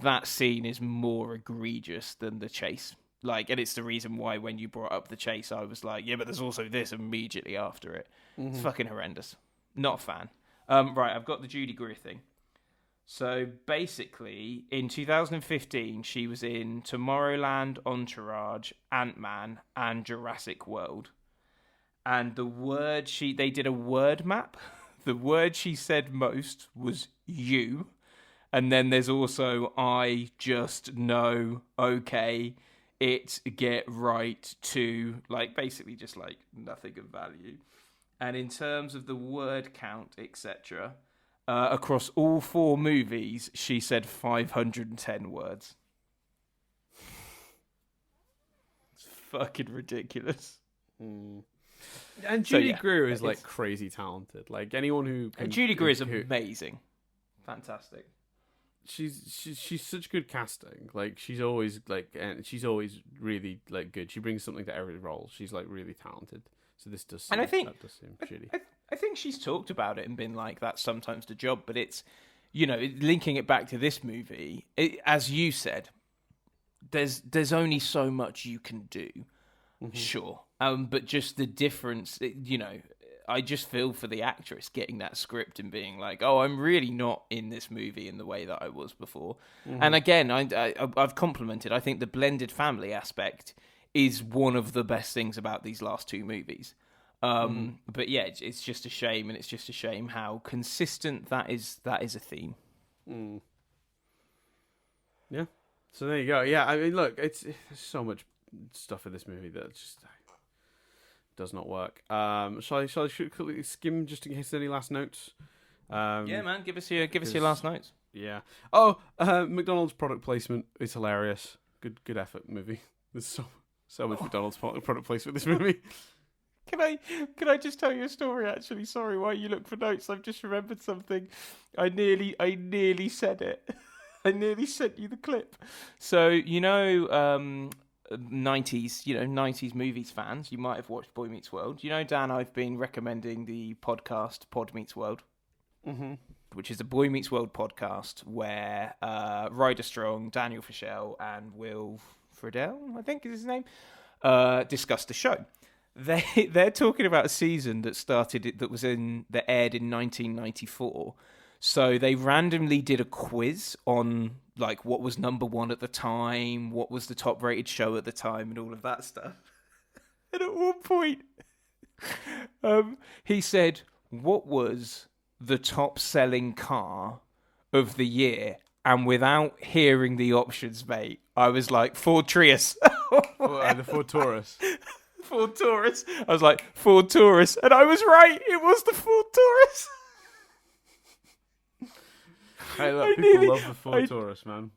that scene is more egregious than the chase. Like, and it's the reason why when you brought up the chase, I was like, yeah, but there's also this immediately after it. Mm-hmm. It's fucking horrendous. Not a fan. Right, I've got the Judy Greer thing. So basically, in 2015, she was in Tomorrowland, Entourage, Ant-Man, and Jurassic World. And they did a word map. The word she said most was "you," And then there's also I just know, okay, it get right to, like, basically just like nothing of value. And in terms of the word count, etc., across all 4 movies, she said 510 words. It's fucking ridiculous. And Judy Greer is like crazy talented. Like anyone who can, Judy Greer is amazing, fantastic. She's such good casting. Like she's always really like good. She brings something to every role. She's like really talented. So this does seem, and I think that does seem shitty. I think she's talked about it and been like, that's sometimes the job. But it's, you know, linking it back to this movie, as you said, there's only so much you can do. Mm-hmm. Sure. But just the difference, you know, I just feel for the actress getting that script and being like, oh, I'm really not in this movie in the way that I was before. Mm-hmm. And again, I've complimented. I think the blended family aspect is one of the best things about these last 2 movies. But yeah, it's just a shame, and it's just a shame how consistent that is a theme. Mm. Yeah. So there you go. Yeah, I mean, look, there's so much stuff in this movie that just does not work. Shall I quickly skim just in case there's any last notes? Yeah, man, give us your last notes. Yeah. Oh, McDonald's product placement is hilarious. Good effort, movie. There's so much McDonald's product placement in this movie. Can I just tell you a story? Actually, sorry. While you look for notes, I've just remembered something. I nearly said it. I nearly sent you the clip. So you know, 90s movies fans, you might have watched Boy Meets World. You know, Dan, I've been recommending the podcast Pod Meets World, which is a Boy Meets World podcast where Ryder Strong, Daniel Fischel, and Will Friedle, I think is his name, discuss the show. They're talking about a season that aired in 1994. So they randomly did a quiz on like what was number 1 at the time, what was the top rated show at the time, and all of that stuff. And at one point, he said, "What was the top selling car of the year?" And without hearing the options, mate, I was like, Ford Trius. The Ford Taurus. Ford Taurus. I was like, Ford Taurus. And I was right. It was the Ford Taurus. Hey, look, people love the Ford Taurus, man.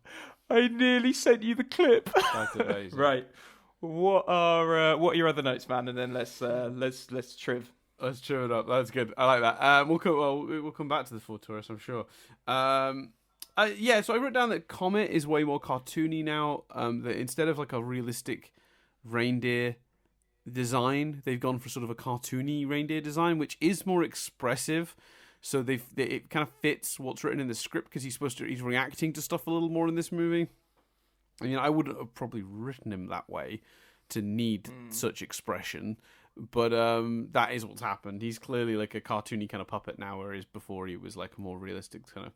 I nearly sent you the clip. That's amazing. Right. What are your other notes, man? And then let's triv. Let's triv it up. That's good. I like that. We'll come back to the Ford Taurus, I'm sure. So I wrote down that Comet is way more cartoony now. That instead of like a realistic reindeer design, they've gone for sort of a cartoony reindeer design, which is more expressive. So it kind of fits what's written in the script because he's reacting to stuff a little more in this movie. I mean, I wouldn't have probably written him that way to need such expression, but that is what's happened. He's clearly like a cartoony kind of puppet now, whereas before he was like a more realistic kind of,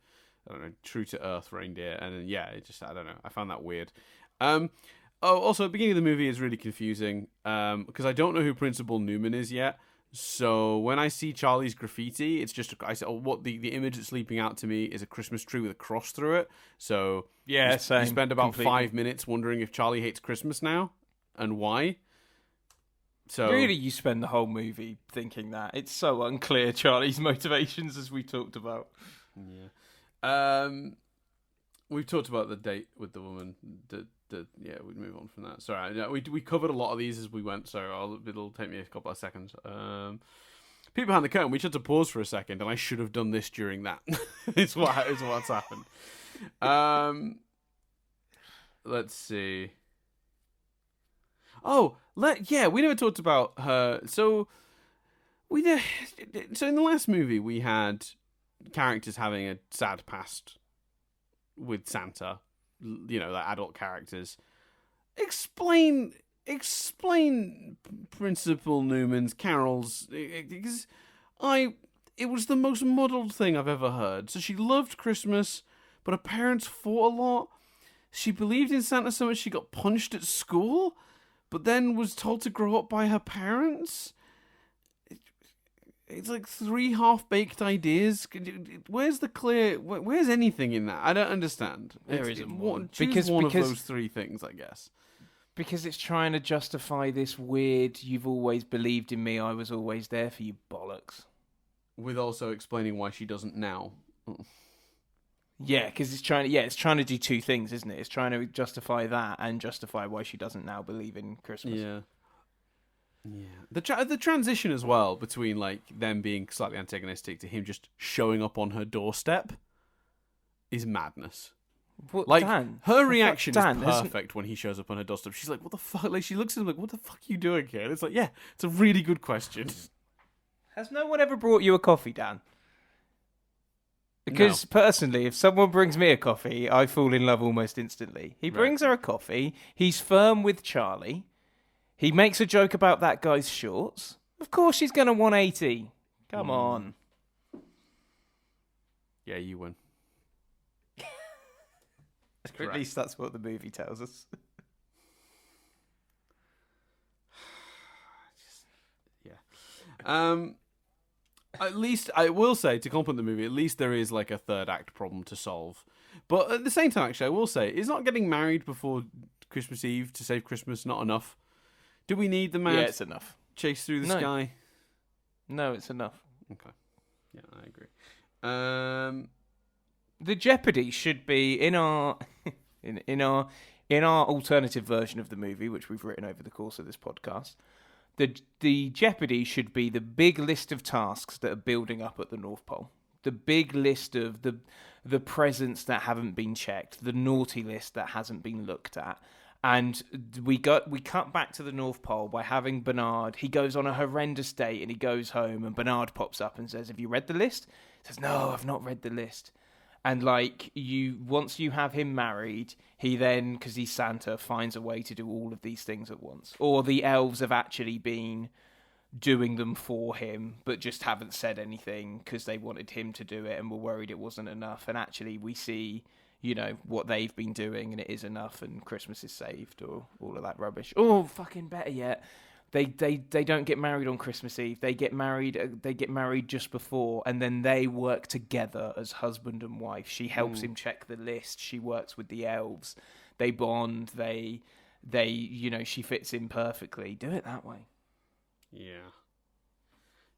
I don't know, true to earth reindeer. And yeah, I don't know. I found that weird. Also, the beginning of the movie is really confusing because I don't know who Principal Newman is yet. So when I see Charlie's graffiti, it's just the image that's leaping out to me is a Christmas tree with a cross through it. So yeah, you spend about 5 minutes wondering if Charlie hates Christmas now and why. So really, you spend the whole movie thinking that. It's so unclear Charlie's motivations, as we talked about. Yeah. We've talked about the date with the woman. We'd move on from that. Sorry, we covered a lot of these as we went, so it'll take me a couple of seconds. People behind the curtain, we just had to pause for a second, and I should have done this during that. It's what's happened. Let's see. We never talked about her. So in the last movie we had characters having a sad past with Santa, you know, like adult characters. Explain Principal Newman's carols, because it was the most muddled thing I've ever heard. So she loved Christmas, but her parents fought a lot. She believed in Santa so much she got punched at school, but then was told to grow up by her parents. it's like 3 half-baked ideas. Where's the clear? Where's anything in that? I don't understand. There isn't one. Choose one of those 3 things, I guess. Because it's trying to justify this weird, you've always believed in me, I was always there for you bollocks. With also explaining why she doesn't now. Yeah, because it's trying to do 2 things, isn't it? It's trying to justify that and justify why she doesn't now believe in Christmas. Yeah. The transition as well between like them being slightly antagonistic to him just showing up on her doorstep is madness. What, like Dan, her reaction Dan, is perfect when he shows up on her doorstep. She's like, "What the fuck?" Like she looks at him like, "What the fuck are you doing here?" And it's like, "Yeah, it's a really good question." Has no one ever brought you a coffee, Dan? Because personally, if someone brings me a coffee, I fall in love almost instantly. He brings her a coffee. He's firm with Charlie. He makes a joke about that guy's shorts. Of course she's going to 180. Come on. Yeah, you win. At least that's what the movie tells us. Yeah. At least, I will say, to compliment the movie, at least there is like a third act problem to solve. But at the same time, actually, I will say, is not getting married before Christmas Eve to save Christmas not enough? Do we need the mad it's enough. chase through the sky? No, it's enough. Okay. Yeah, I agree. The jeopardy should be in our in our alternative version of the movie, which we've written over the course of this podcast. The jeopardy should be the big list of tasks that are building up at the North Pole. The big list of the presents that haven't been checked, the naughty list that hasn't been looked at. And we cut back to the North Pole by having Bernard. He goes on a horrendous date and he goes home and Bernard pops up and says, "Have you read the list?" He says, "No, I've not read the list." And like once you have him married, he then, because he's Santa, finds a way to do all of these things at once. Or the elves have actually been doing them for him, but just haven't said anything because they wanted him to do it and were worried it wasn't enough. And actually we see, what they've been doing and it is enough and Christmas is saved or all of that rubbish. Or fucking better yet, they don't get married on Christmas Eve. They get married just before, and then they work together as husband and wife. She helps him check the list. She works with the elves. They bond. They she fits in perfectly. Do it that way. Yeah,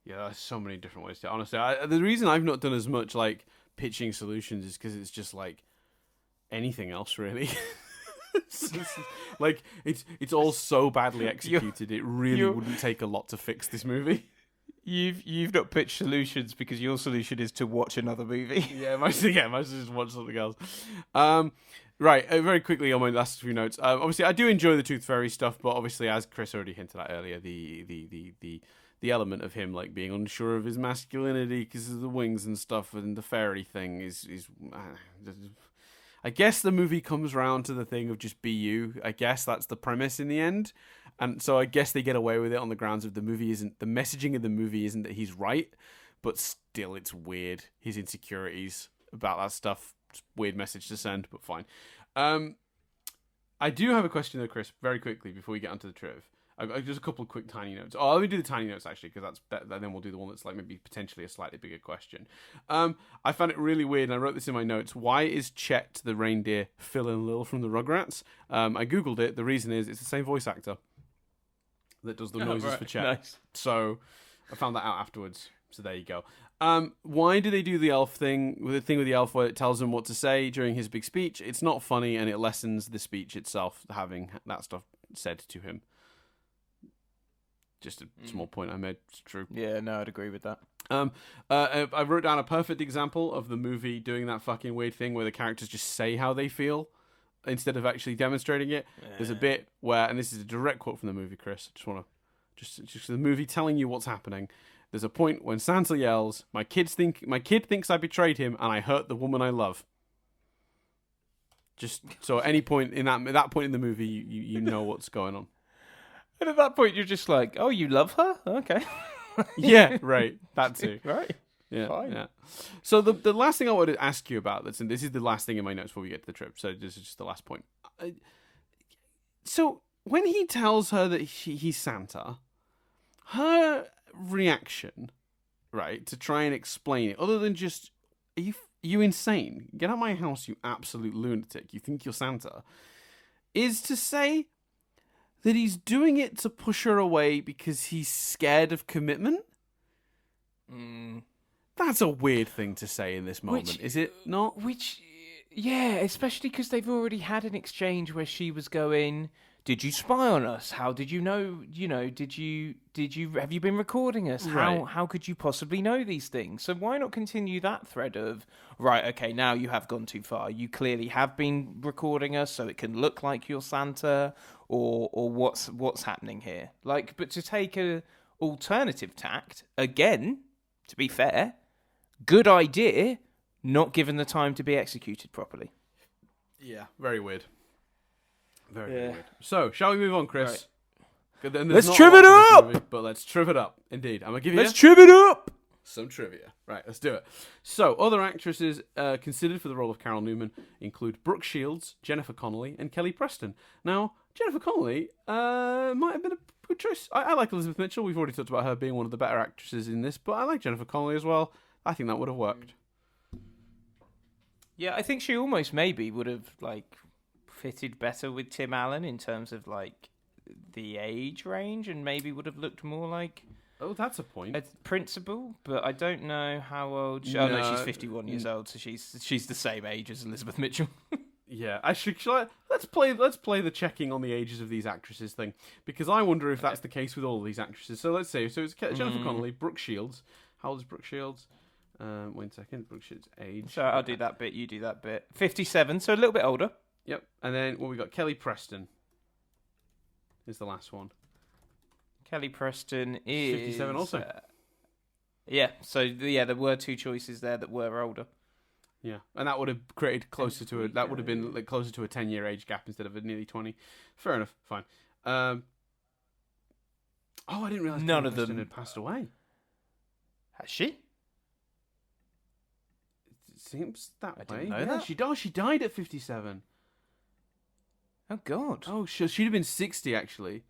there's so many different ways to. Honestly, the reason I've not done as much like pitching solutions is because it's just like anything else really. Like it's all so badly executed. It really wouldn't take a lot to fix this movie. You've not pitched solutions because your solution is to watch another movie. Might just watch something else. Right, very quickly on my last few notes. Obviously, I do enjoy the Tooth Fairy stuff, but obviously, as Chris already hinted at earlier, the element of him like being unsure of his masculinity because of the wings and stuff, and the fairy thing is. I guess the movie comes around to the thing of just be you. I guess that's the premise in the end. And so I guess they get away with it on the grounds of the messaging of the movie isn't that he's right, but still it's weird. His insecurities about that stuff. It's a weird message to send, but fine. I do have a question though, Chris, very quickly before we get onto the triv. Just a couple of quick tiny notes. Let me do the tiny notes actually, because then we'll do the one that's like maybe potentially a slightly bigger question. I found it really weird, and I wrote this in my notes. Why is Chet the reindeer Phil and Lil from the Rugrats? I googled it. The reason is it's the same voice actor that does the noises for Chet. Nice. So I found that out afterwards. So there you go. Why do they do the elf thing? The thing with the elf where it tells him what to say during his big speech? It's not funny, and it lessens the speech itself having that stuff said to him. Just a small point I made. It's true. Yeah, no, I'd agree with that. I wrote down a perfect example of the movie doing that fucking weird thing where the characters just say how they feel instead of actually demonstrating it. Yeah. There's a bit where, and this is a direct quote from the movie, Chris. I just want to, just the movie telling you what's happening. There's a point when Santa yells, my kid thinks I betrayed him and I hurt the woman I love." Just so at any point in that point in the movie, you know what's going on. And at that point, you're just like, "Oh, you love her? Okay." Yeah, right. That too. Right. Yeah. Fine. Yeah. So the last thing I wanted to ask you about, and this is the last thing in my notes before we get to the trip. So this is just the last point. So when he tells her that he's Santa, her reaction, right, to try and explain it, other than just, are you insane? Get out of my house, you absolute lunatic. You think you're Santa. Is to say that he's doing it to push her away because he's scared of commitment? That's a weird thing to say in this moment, is it not? Yeah, especially because they've already had an exchange where she was going, "Did you spy on us? How did you know? Did you have you been recording us? Right. How could you possibly know these things?" So why not continue that thread of, right, okay, now you have gone too far. You clearly have been recording us, so it can look like you're Santa, or what's happening here? Like, but to take a alternative tact, again, to be fair, good idea, not given the time to be executed properly. Yeah, very weird. Very weird. So, shall we move on, Chris? Right. Let's triv it up! Movie, but let's triv it up. Indeed. I'm going to give you Let's triv it up! some trivia. Right, let's do it. So, other actresses considered for the role of Carol Newman include Brooke Shields, Jennifer Connelly, and Kelly Preston. Now, Jennifer Connelly might have been a good choice. I like Elizabeth Mitchell. We've already talked about her being one of the better actresses in this, but I like Jennifer Connelly as well. I think that would have worked. Yeah, I think she almost maybe would have, like, fitted better with Tim Allen in terms of, like, the age range, and maybe would have looked more like Oh, that's a point. a principal, but I don't know how old she... No. Oh, no, she's 51 years old, so she's the same age as Elizabeth Mitchell. Yeah, actually, let's play the checking on the ages of these actresses thing, because I wonder if that's the case with all of these actresses. So let's see. So it's Jennifer Connelly, Brooke Shields. How old is Brooke Shields? Wait a second. Brooke Shields' age. So I'll do that bit, you do that bit. 57, so a little bit older. Yep. And then we got Kelly Preston. Is the last one. Kelly Preston is... 57 also. Yeah, so there were two choices there that were older. Yeah, and that would have created closer to that would have been like closer to a 10-year age gap instead of a nearly 20. Fair enough, fine. I didn't realize None Kelly of Preston them had passed away. Has she? It seems that I way. didn't know Yeah, that. she died at 57. Oh, God. Oh, she'd have been 60 actually.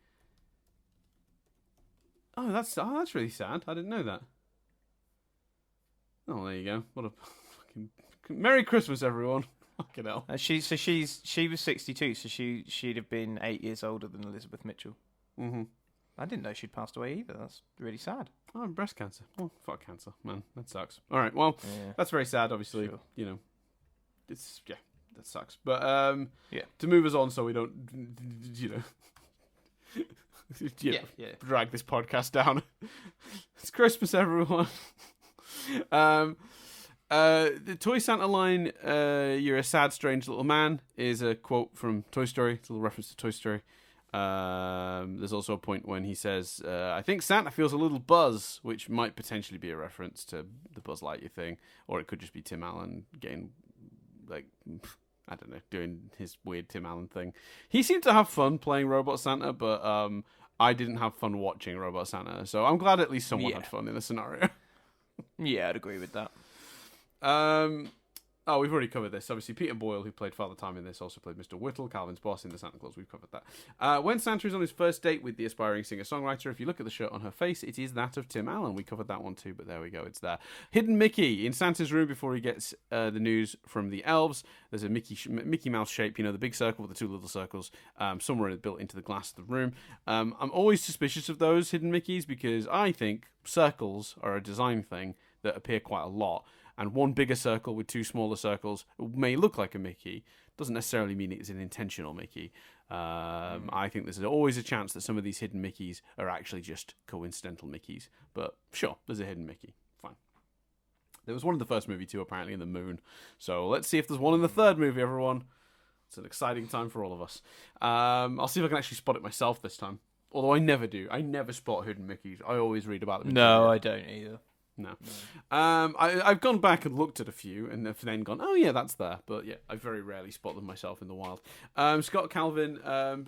Oh, that's really sad. I didn't know that. Oh, there you go. What a fucking Merry Christmas, everyone. Fucking hell. She was 62, so she'd have been 8 years older than Elizabeth Mitchell. Mm-hmm. I didn't know she'd passed away either. That's really sad. Oh, breast cancer. Oh, fuck cancer, man. That sucks. All right, well, that's very sad. Obviously, Sure. you know, that sucks. But to move us on, so we don't, you know, drag this podcast down. It's Christmas, everyone. The Toy Santa line, "You're a sad, strange little man," is a quote from Toy Story. It's a little reference to Toy Story. There's also a point when he says, "I think Santa feels a little buzz," which might potentially be a reference to the Buzz Lightyear thing, or it could just be Tim Allen getting, like, I don't know, doing his weird Tim Allen thing. He seemed to have fun playing Robot Santa, but I didn't have fun watching Robot Santa, so I'm glad at least someone had fun in the scenario. Yeah, I'd agree with that. We've already covered this. Obviously, Peter Boyle, who played Father Time in this, also played Mr. Whittle, Calvin's boss in the Santa Claus. We've covered that. When Santa is on his first date with the aspiring singer-songwriter, if you look at the shirt on her face, it is that of Tim Allen. We covered that one too, but there we go. It's there. Hidden Mickey in Santa's room before he gets the news from the elves. There's a Mickey Mouse shape, the big circle with the two little circles, somewhere built into the glass of the room. I'm always suspicious of those hidden Mickeys because I think circles are a design thing that appear quite a lot. And one bigger circle with two smaller circles may look like a Mickey. Doesn't necessarily mean it's an intentional Mickey. I think there's always a chance that some of these hidden Mickeys are actually just coincidental Mickeys. But sure, there's a hidden Mickey. Fine. There was one in the first movie too, apparently, in the moon. So let's see if there's one in the third movie, everyone. It's an exciting time for all of us. I'll see if I can actually spot it myself this time. Although I never do. I never spot hidden Mickeys. I always read about them. No, I don't either. No. I've gone back and looked at a few and have then gone, oh yeah, that's there. But yeah, I very rarely spot them myself in the wild. Scott Calvin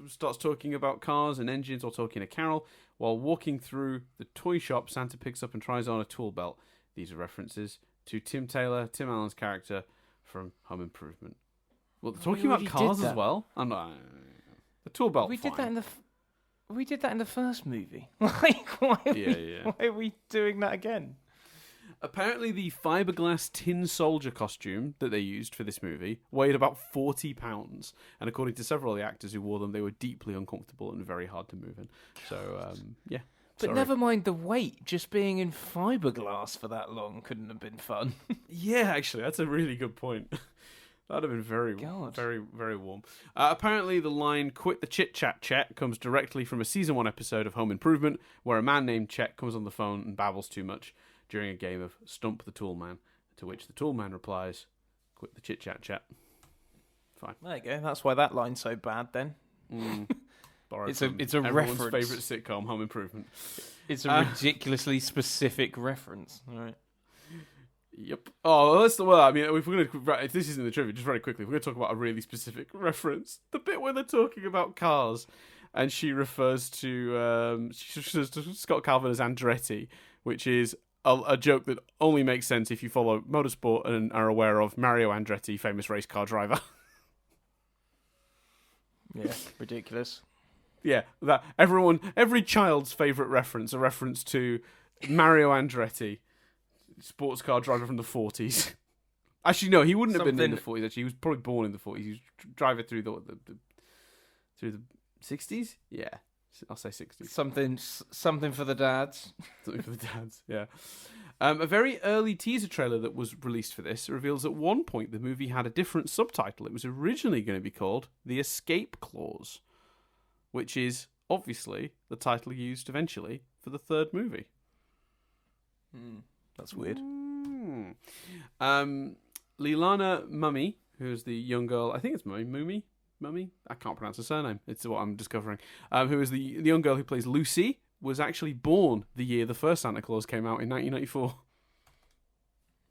starts talking about cars and engines while talking to Carol. While walking through the toy shop, Santa picks up and tries on a tool belt. These are references to Tim Taylor, Tim Allen's character from Home Improvement. Well, they're talking about cars as well. I'm not. The tool belt. We did that in the. We did that in the first movie. Like, why are we doing that again? Apparently, the fiberglass tin soldier costume that they used for this movie weighed about 40 pounds. And according to several of the actors who wore them, they were deeply uncomfortable and very hard to move in. So, yeah. But Sorry. never mind the weight. Just being in fiberglass for that long couldn't have been fun. Yeah, actually, that's a really good point. That'd have been very, very, very warm. Apparently, the line "Quit the chit chat, Chet" comes directly from a season 1 episode of Home Improvement, where a man named Chet comes on the phone and babbles too much during a game of Stump the Tool Man. To which the Tool Man replies, "Quit the chit chat, Chet." Fine. There you go. That's why that line's so bad. Then it's a everyone's reference. Favorite sitcom, Home Improvement. It's a ridiculously specific reference. All right. Yep. Oh, I mean, if we're gonna, if this isn't the trivia, just very quickly, we're gonna talk about a really specific reference. The bit where they're talking about cars, and she refers to Scott Calvin as Andretti, which is a joke that only makes sense if you follow motorsport and are aware of Mario Andretti, famous race car driver. Yeah, ridiculous. Yeah, that every child's favorite reference, a reference to Mario Andretti, sports car driver from the 40s. Actually, no, he wouldn't have been in the 40s. Actually, he was probably born in the 40s. He was driving through the 60s. Yeah, I'll say 60s. Something for the dads. Something for the dads. Yeah. A very early teaser trailer that was released for this reveals at one point the movie had a different subtitle. It was originally going to be called The Escape Clause, which is obviously the title used eventually for the third movie. That's weird. Leilani Mummy, who's the young girl, I think it's Mummy? I can't pronounce her surname. It's what I'm discovering. Who is the young girl who plays Lucy, was actually born the year the first Santa Claus came out in 1994.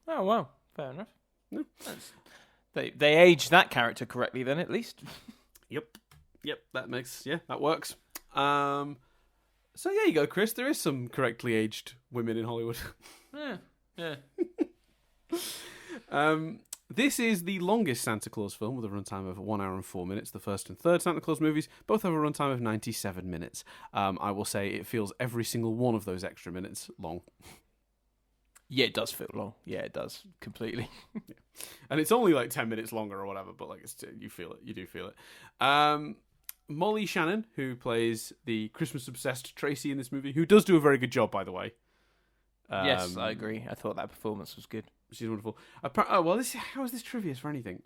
Oh, wow. Fair enough. No. They aged that character correctly then, at least. Yep, that works. So there you go, Chris. There is some correctly aged women in Hollywood. Yeah. This is the longest Santa Claus film with a runtime of 1 hour and 4 minutes. The first and third Santa Claus movies both have a runtime of 97 minutes. I will say it feels every single one of those extra minutes long. Yeah, it does feel long. Yeah, it does. Completely. Yeah. And it's only like 10 minutes longer or whatever, but like you feel it. You do feel it. Molly Shannon, who plays the Christmas-obsessed Tracy in this movie, who does do a very good job, by the way. Yes, I agree. I thought that performance was good. She's wonderful. How is this trivia for anything?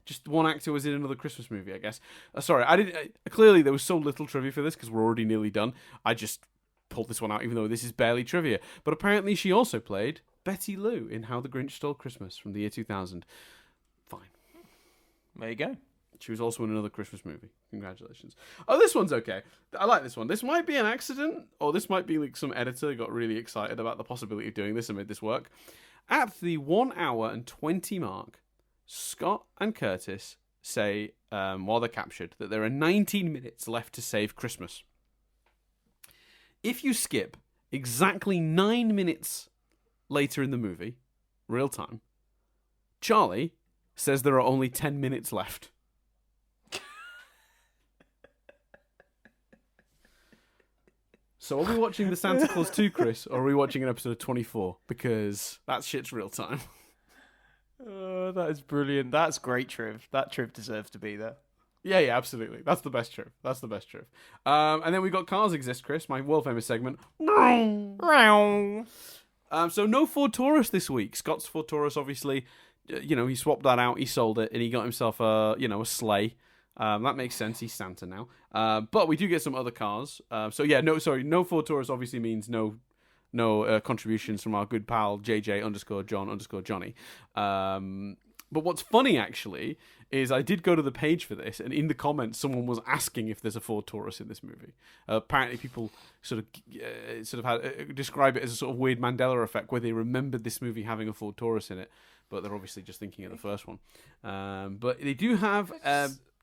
Just one actor was in another Christmas movie, I guess. Sorry, I didn't. Clearly, there was so little trivia for this because we're already nearly done. I just pulled this one out, even though this is barely trivia. But apparently, she also played Betty Lou in How the Grinch Stole Christmas from the year 2000. Fine. There you go. She was also in another Christmas movie. Congratulations. Oh, this one's okay. I like this one. This might be an accident, or this might be like some editor got really excited about the possibility of doing this and made this work. At the 1 hour and 20 mark, Scott and Curtis say, while they're captured, that there are 19 minutes left to save Christmas. If you skip exactly 9 minutes later in the movie, real time, Charlie says there are only 10 minutes left. So are we watching the Santa Claus 2, Chris, or are we watching an episode of 24? Because that shit's real time. That is brilliant. That's great, Triv. That Triv deserves to be there. Yeah, absolutely. That's the best Triv. And then we got Cars Exist, Chris, my world-famous segment. So no Ford Taurus this week. Scott's Ford Taurus, obviously, he swapped that out, he sold it, and he got himself a sleigh. That makes sense. He's Santa now. But we do get some other cars. No Ford Taurus obviously means no contributions from our good pal JJ_John_Johnny. But what's funny actually is I did go to the page for this, and in the comments someone was asking if there's a Ford Taurus in this movie. Apparently people sort of had describe it as a sort of weird Mandela effect where they remembered this movie having a Ford Taurus in it, but they're obviously just thinking of the first one. But they do have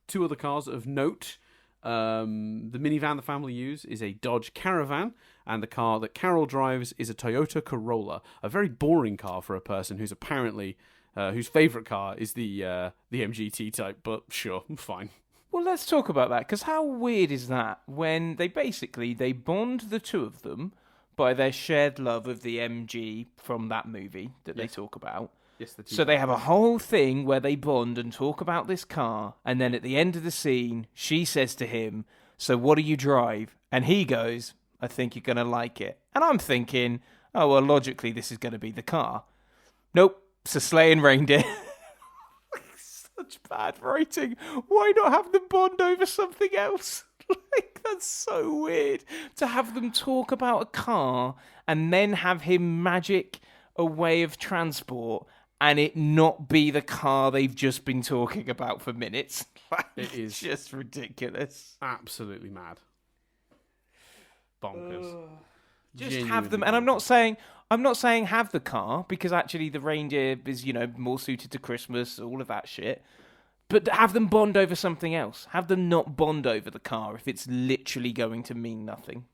two other cars of note. The minivan the family use is a Dodge Caravan, and the car that Carol drives is a Toyota Corolla. A very boring car for a person who's apparently whose favourite car is the MGT type, but sure, fine. Well, let's talk about that, because how weird is that when they bond the two of them by their shared love of the MG from that movie that they talk about. Yes, the So they have a whole thing where they bond and talk about this car, and then at the end of the scene, she says to him, "So what do you drive?" And he goes, "I think you're going to like it." And I'm thinking, oh, well, logically, this is going to be the car. Nope, it's a sleigh and reindeer. Such bad writing. Why not have them bond over something else? Like, that's so weird. To have them talk about a car and then have him magic a way of transport and it not be the car they've just been talking about for minutes. It is just ridiculous. absolutely mad. Bonkers. Just have them, and I'm not saying have the car, because actually the reindeer is, more suited to Christmas, all of that shit. But have them bond over something else. Have them not bond over the car if it's literally going to mean nothing.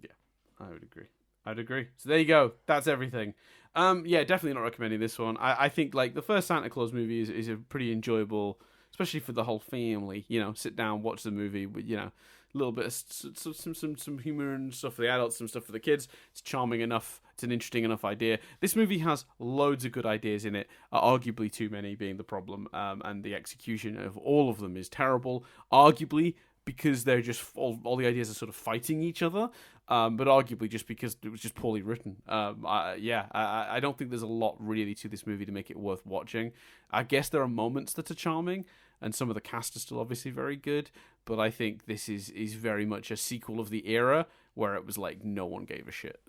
Yeah, I would agree. I'd agree. So there you go. That's everything. Yeah, definitely not recommending this one. I think like the first Santa Claus movie is a pretty enjoyable, especially for the whole family. Sit down, watch the movie with a little bit of some humor and stuff for the adults, some stuff for the kids. It's charming enough. It's an interesting enough idea. This movie has loads of good ideas in it. Arguably too many being the problem, and the execution of all of them is terrible. Arguably because they're just all the ideas are sort of fighting each other, but arguably just because it was just poorly written. I don't think there's a lot really to this movie to make it worth watching. I guess there are moments that are charming, and some of the cast is still obviously very good, but I think this is very much a sequel of the era where it was like no one gave a shit.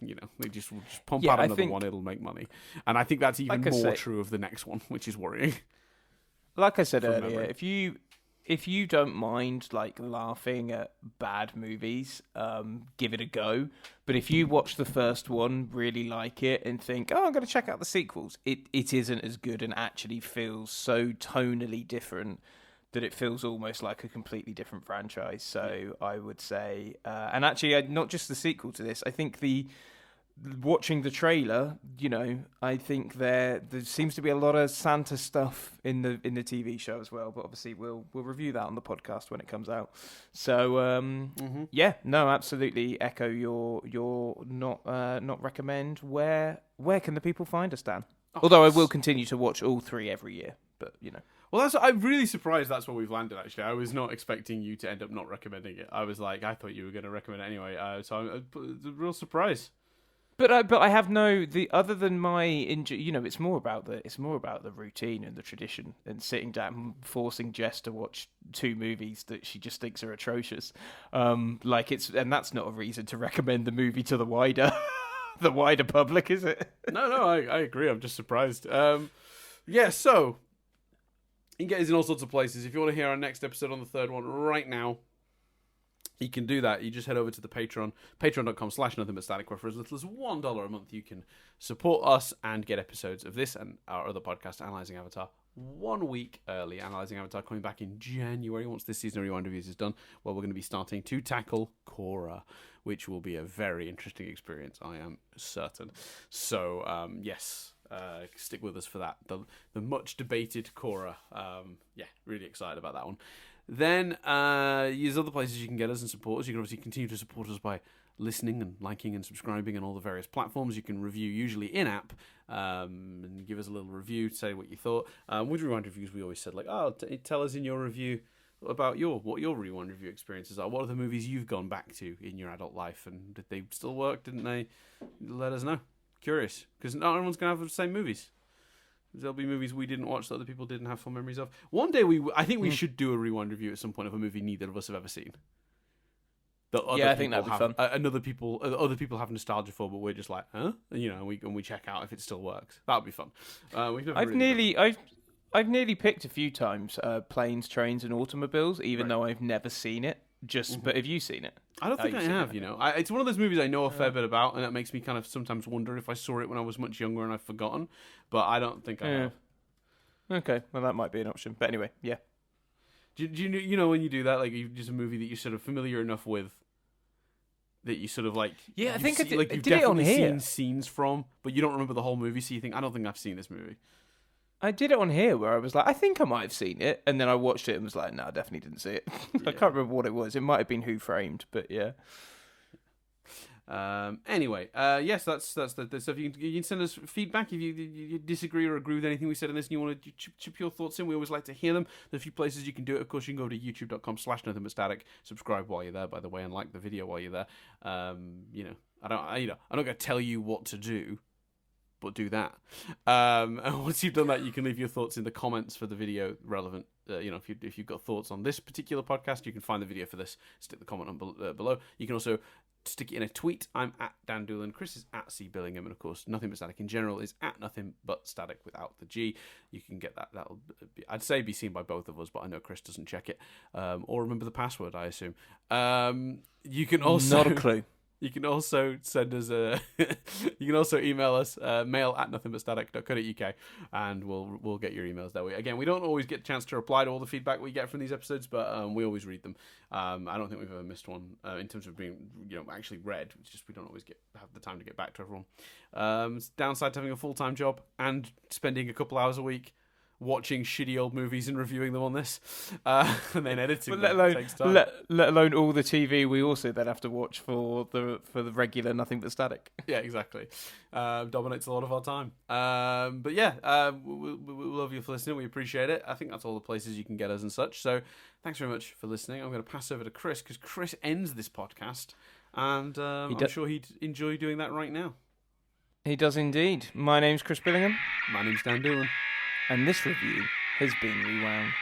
They just will just pump out another one, it'll make money. And I think that's even more true of the next one, which is worrying. Like I said earlier, if you don't mind like laughing at bad movies, give it a go. But if you watch the first one, really like it, and think, oh, I'm going to check out the sequels, it isn't as good and actually feels so tonally different that it feels almost like a completely different franchise. So I would say, and actually not just the sequel to this, I think watching the trailer, I think there seems to be a lot of Santa stuff in the TV show as well. But obviously, we'll review that on the podcast when it comes out. So absolutely echo your not recommend. Where can the people find us, Dan? Although I will continue to watch all three every year, but Well, I'm really surprised that's where we've landed, actually. I was not expecting you to end up not recommending it. I was like, I thought you were going to recommend it anyway. So I'm a real surprise. But I have other than my it's more about the routine and the tradition and sitting down forcing Jess to watch two movies that she just thinks are atrocious. And that's not a reason to recommend the movie to the wider public, is it? No, I agree. I'm just surprised. So you can get us in all sorts of places. If you want to hear our next episode on the third one right now, you can do that. You just head over to the Patreon, patreon.com/nothing-but-static, where for as little as $1 a month, you can support us and get episodes of this and our other podcast, Analyzing Avatar, 1 week early. Analyzing Avatar coming back in January once this season of Rewind Reviews is done, where we're going to be starting to tackle Korra, which will be a very interesting experience, I am certain. So, yes. Stick with us for that. The much debated Korra. Really excited about that one. Then there's other places you can get us and support us. You can obviously continue to support us by listening and liking and subscribing on all the various platforms. You can review usually in-app and give us a little review, say what you thought. With Rewind Reviews, we always said tell us in your review about what your Rewind Review experiences are. What are the movies you've gone back to in your adult life, and did they still work? Didn't they? Let us know. Curious, because not everyone's going to have the same movies. There'll be movies we didn't watch that other people didn't have fond memories of. One day, I think we should do a Rewind Review at some point of a movie neither of us have ever seen. I think that'd be fun. Other people have nostalgia for, but we're just like, huh? And we check out if it still works. That would be fun. I've nearly picked a few times Planes, Trains, and Automobiles, even though I've never seen it. But have you seen it? I don't think I have. It's one of those movies I know a fair bit about, and that makes me kind of sometimes wonder if I saw it when I was much younger and I've forgotten. But I don't think I have. Okay, well that might be an option. But anyway, yeah. Do you when you do that, like just a movie that you're sort of familiar enough with, that you sort of like? Yeah, I think you've did definitely it on here. Seen scenes from, but you don't remember the whole movie, so you think I don't think I've seen this movie. I did it on here where I was like, I think I might have seen it, and then I watched it and was like, no, I definitely didn't see it. I can't remember what it was. It might have been Who Framed, but yeah. Anyway, yes, that's the stuff. You can send us feedback if you disagree or agree with anything we said in this and you want to chip your thoughts in. We always like to hear them. There's a few places you can do it. Of course, you can go to youtube.com/nothingbutstatic. Subscribe while you're there, by the way, and like the video while you're there. I'm not going to tell you what to do, but do that. And once you've done that, you can leave your thoughts in the comments for the video relevant. If you've got thoughts on this particular podcast, you can find the video for this. Stick the comment on below. You can also stick it in a tweet. I'm at Dan Doolan. Chris is at C Billingham, and of course, Nothing But Static in general is at Nothing But Static without the G. You can get that. I'd say be seen by both of us, but I know Chris doesn't check it or remember the password, I assume. You can also not a clue. You can also send us you can also email us mail@nothingbutstatic.co.uk, and we'll get your emails that way. Again, we don't always get a chance to reply to all the feedback we get from these episodes, but we always read them. I don't think we've ever missed one in terms of being actually read. It's just we don't always have the time to get back to everyone. Downside to having a full-time job and spending a couple hours a week watching shitty old movies and reviewing them on this, and then editing them takes time. Let alone all the TV we also then have to watch for the regular Nothing But Static. Yeah, exactly. Dominates a lot of our time. But yeah, we love you for listening. We appreciate it. I think that's all the places you can get us and such. So thanks very much for listening. I'm going to pass over to Chris because Chris ends this podcast, and I'm sure he'd enjoy doing that right now. He does indeed. My name's Chris Billingham. My name's Dan Doolan. And this review has been rewound.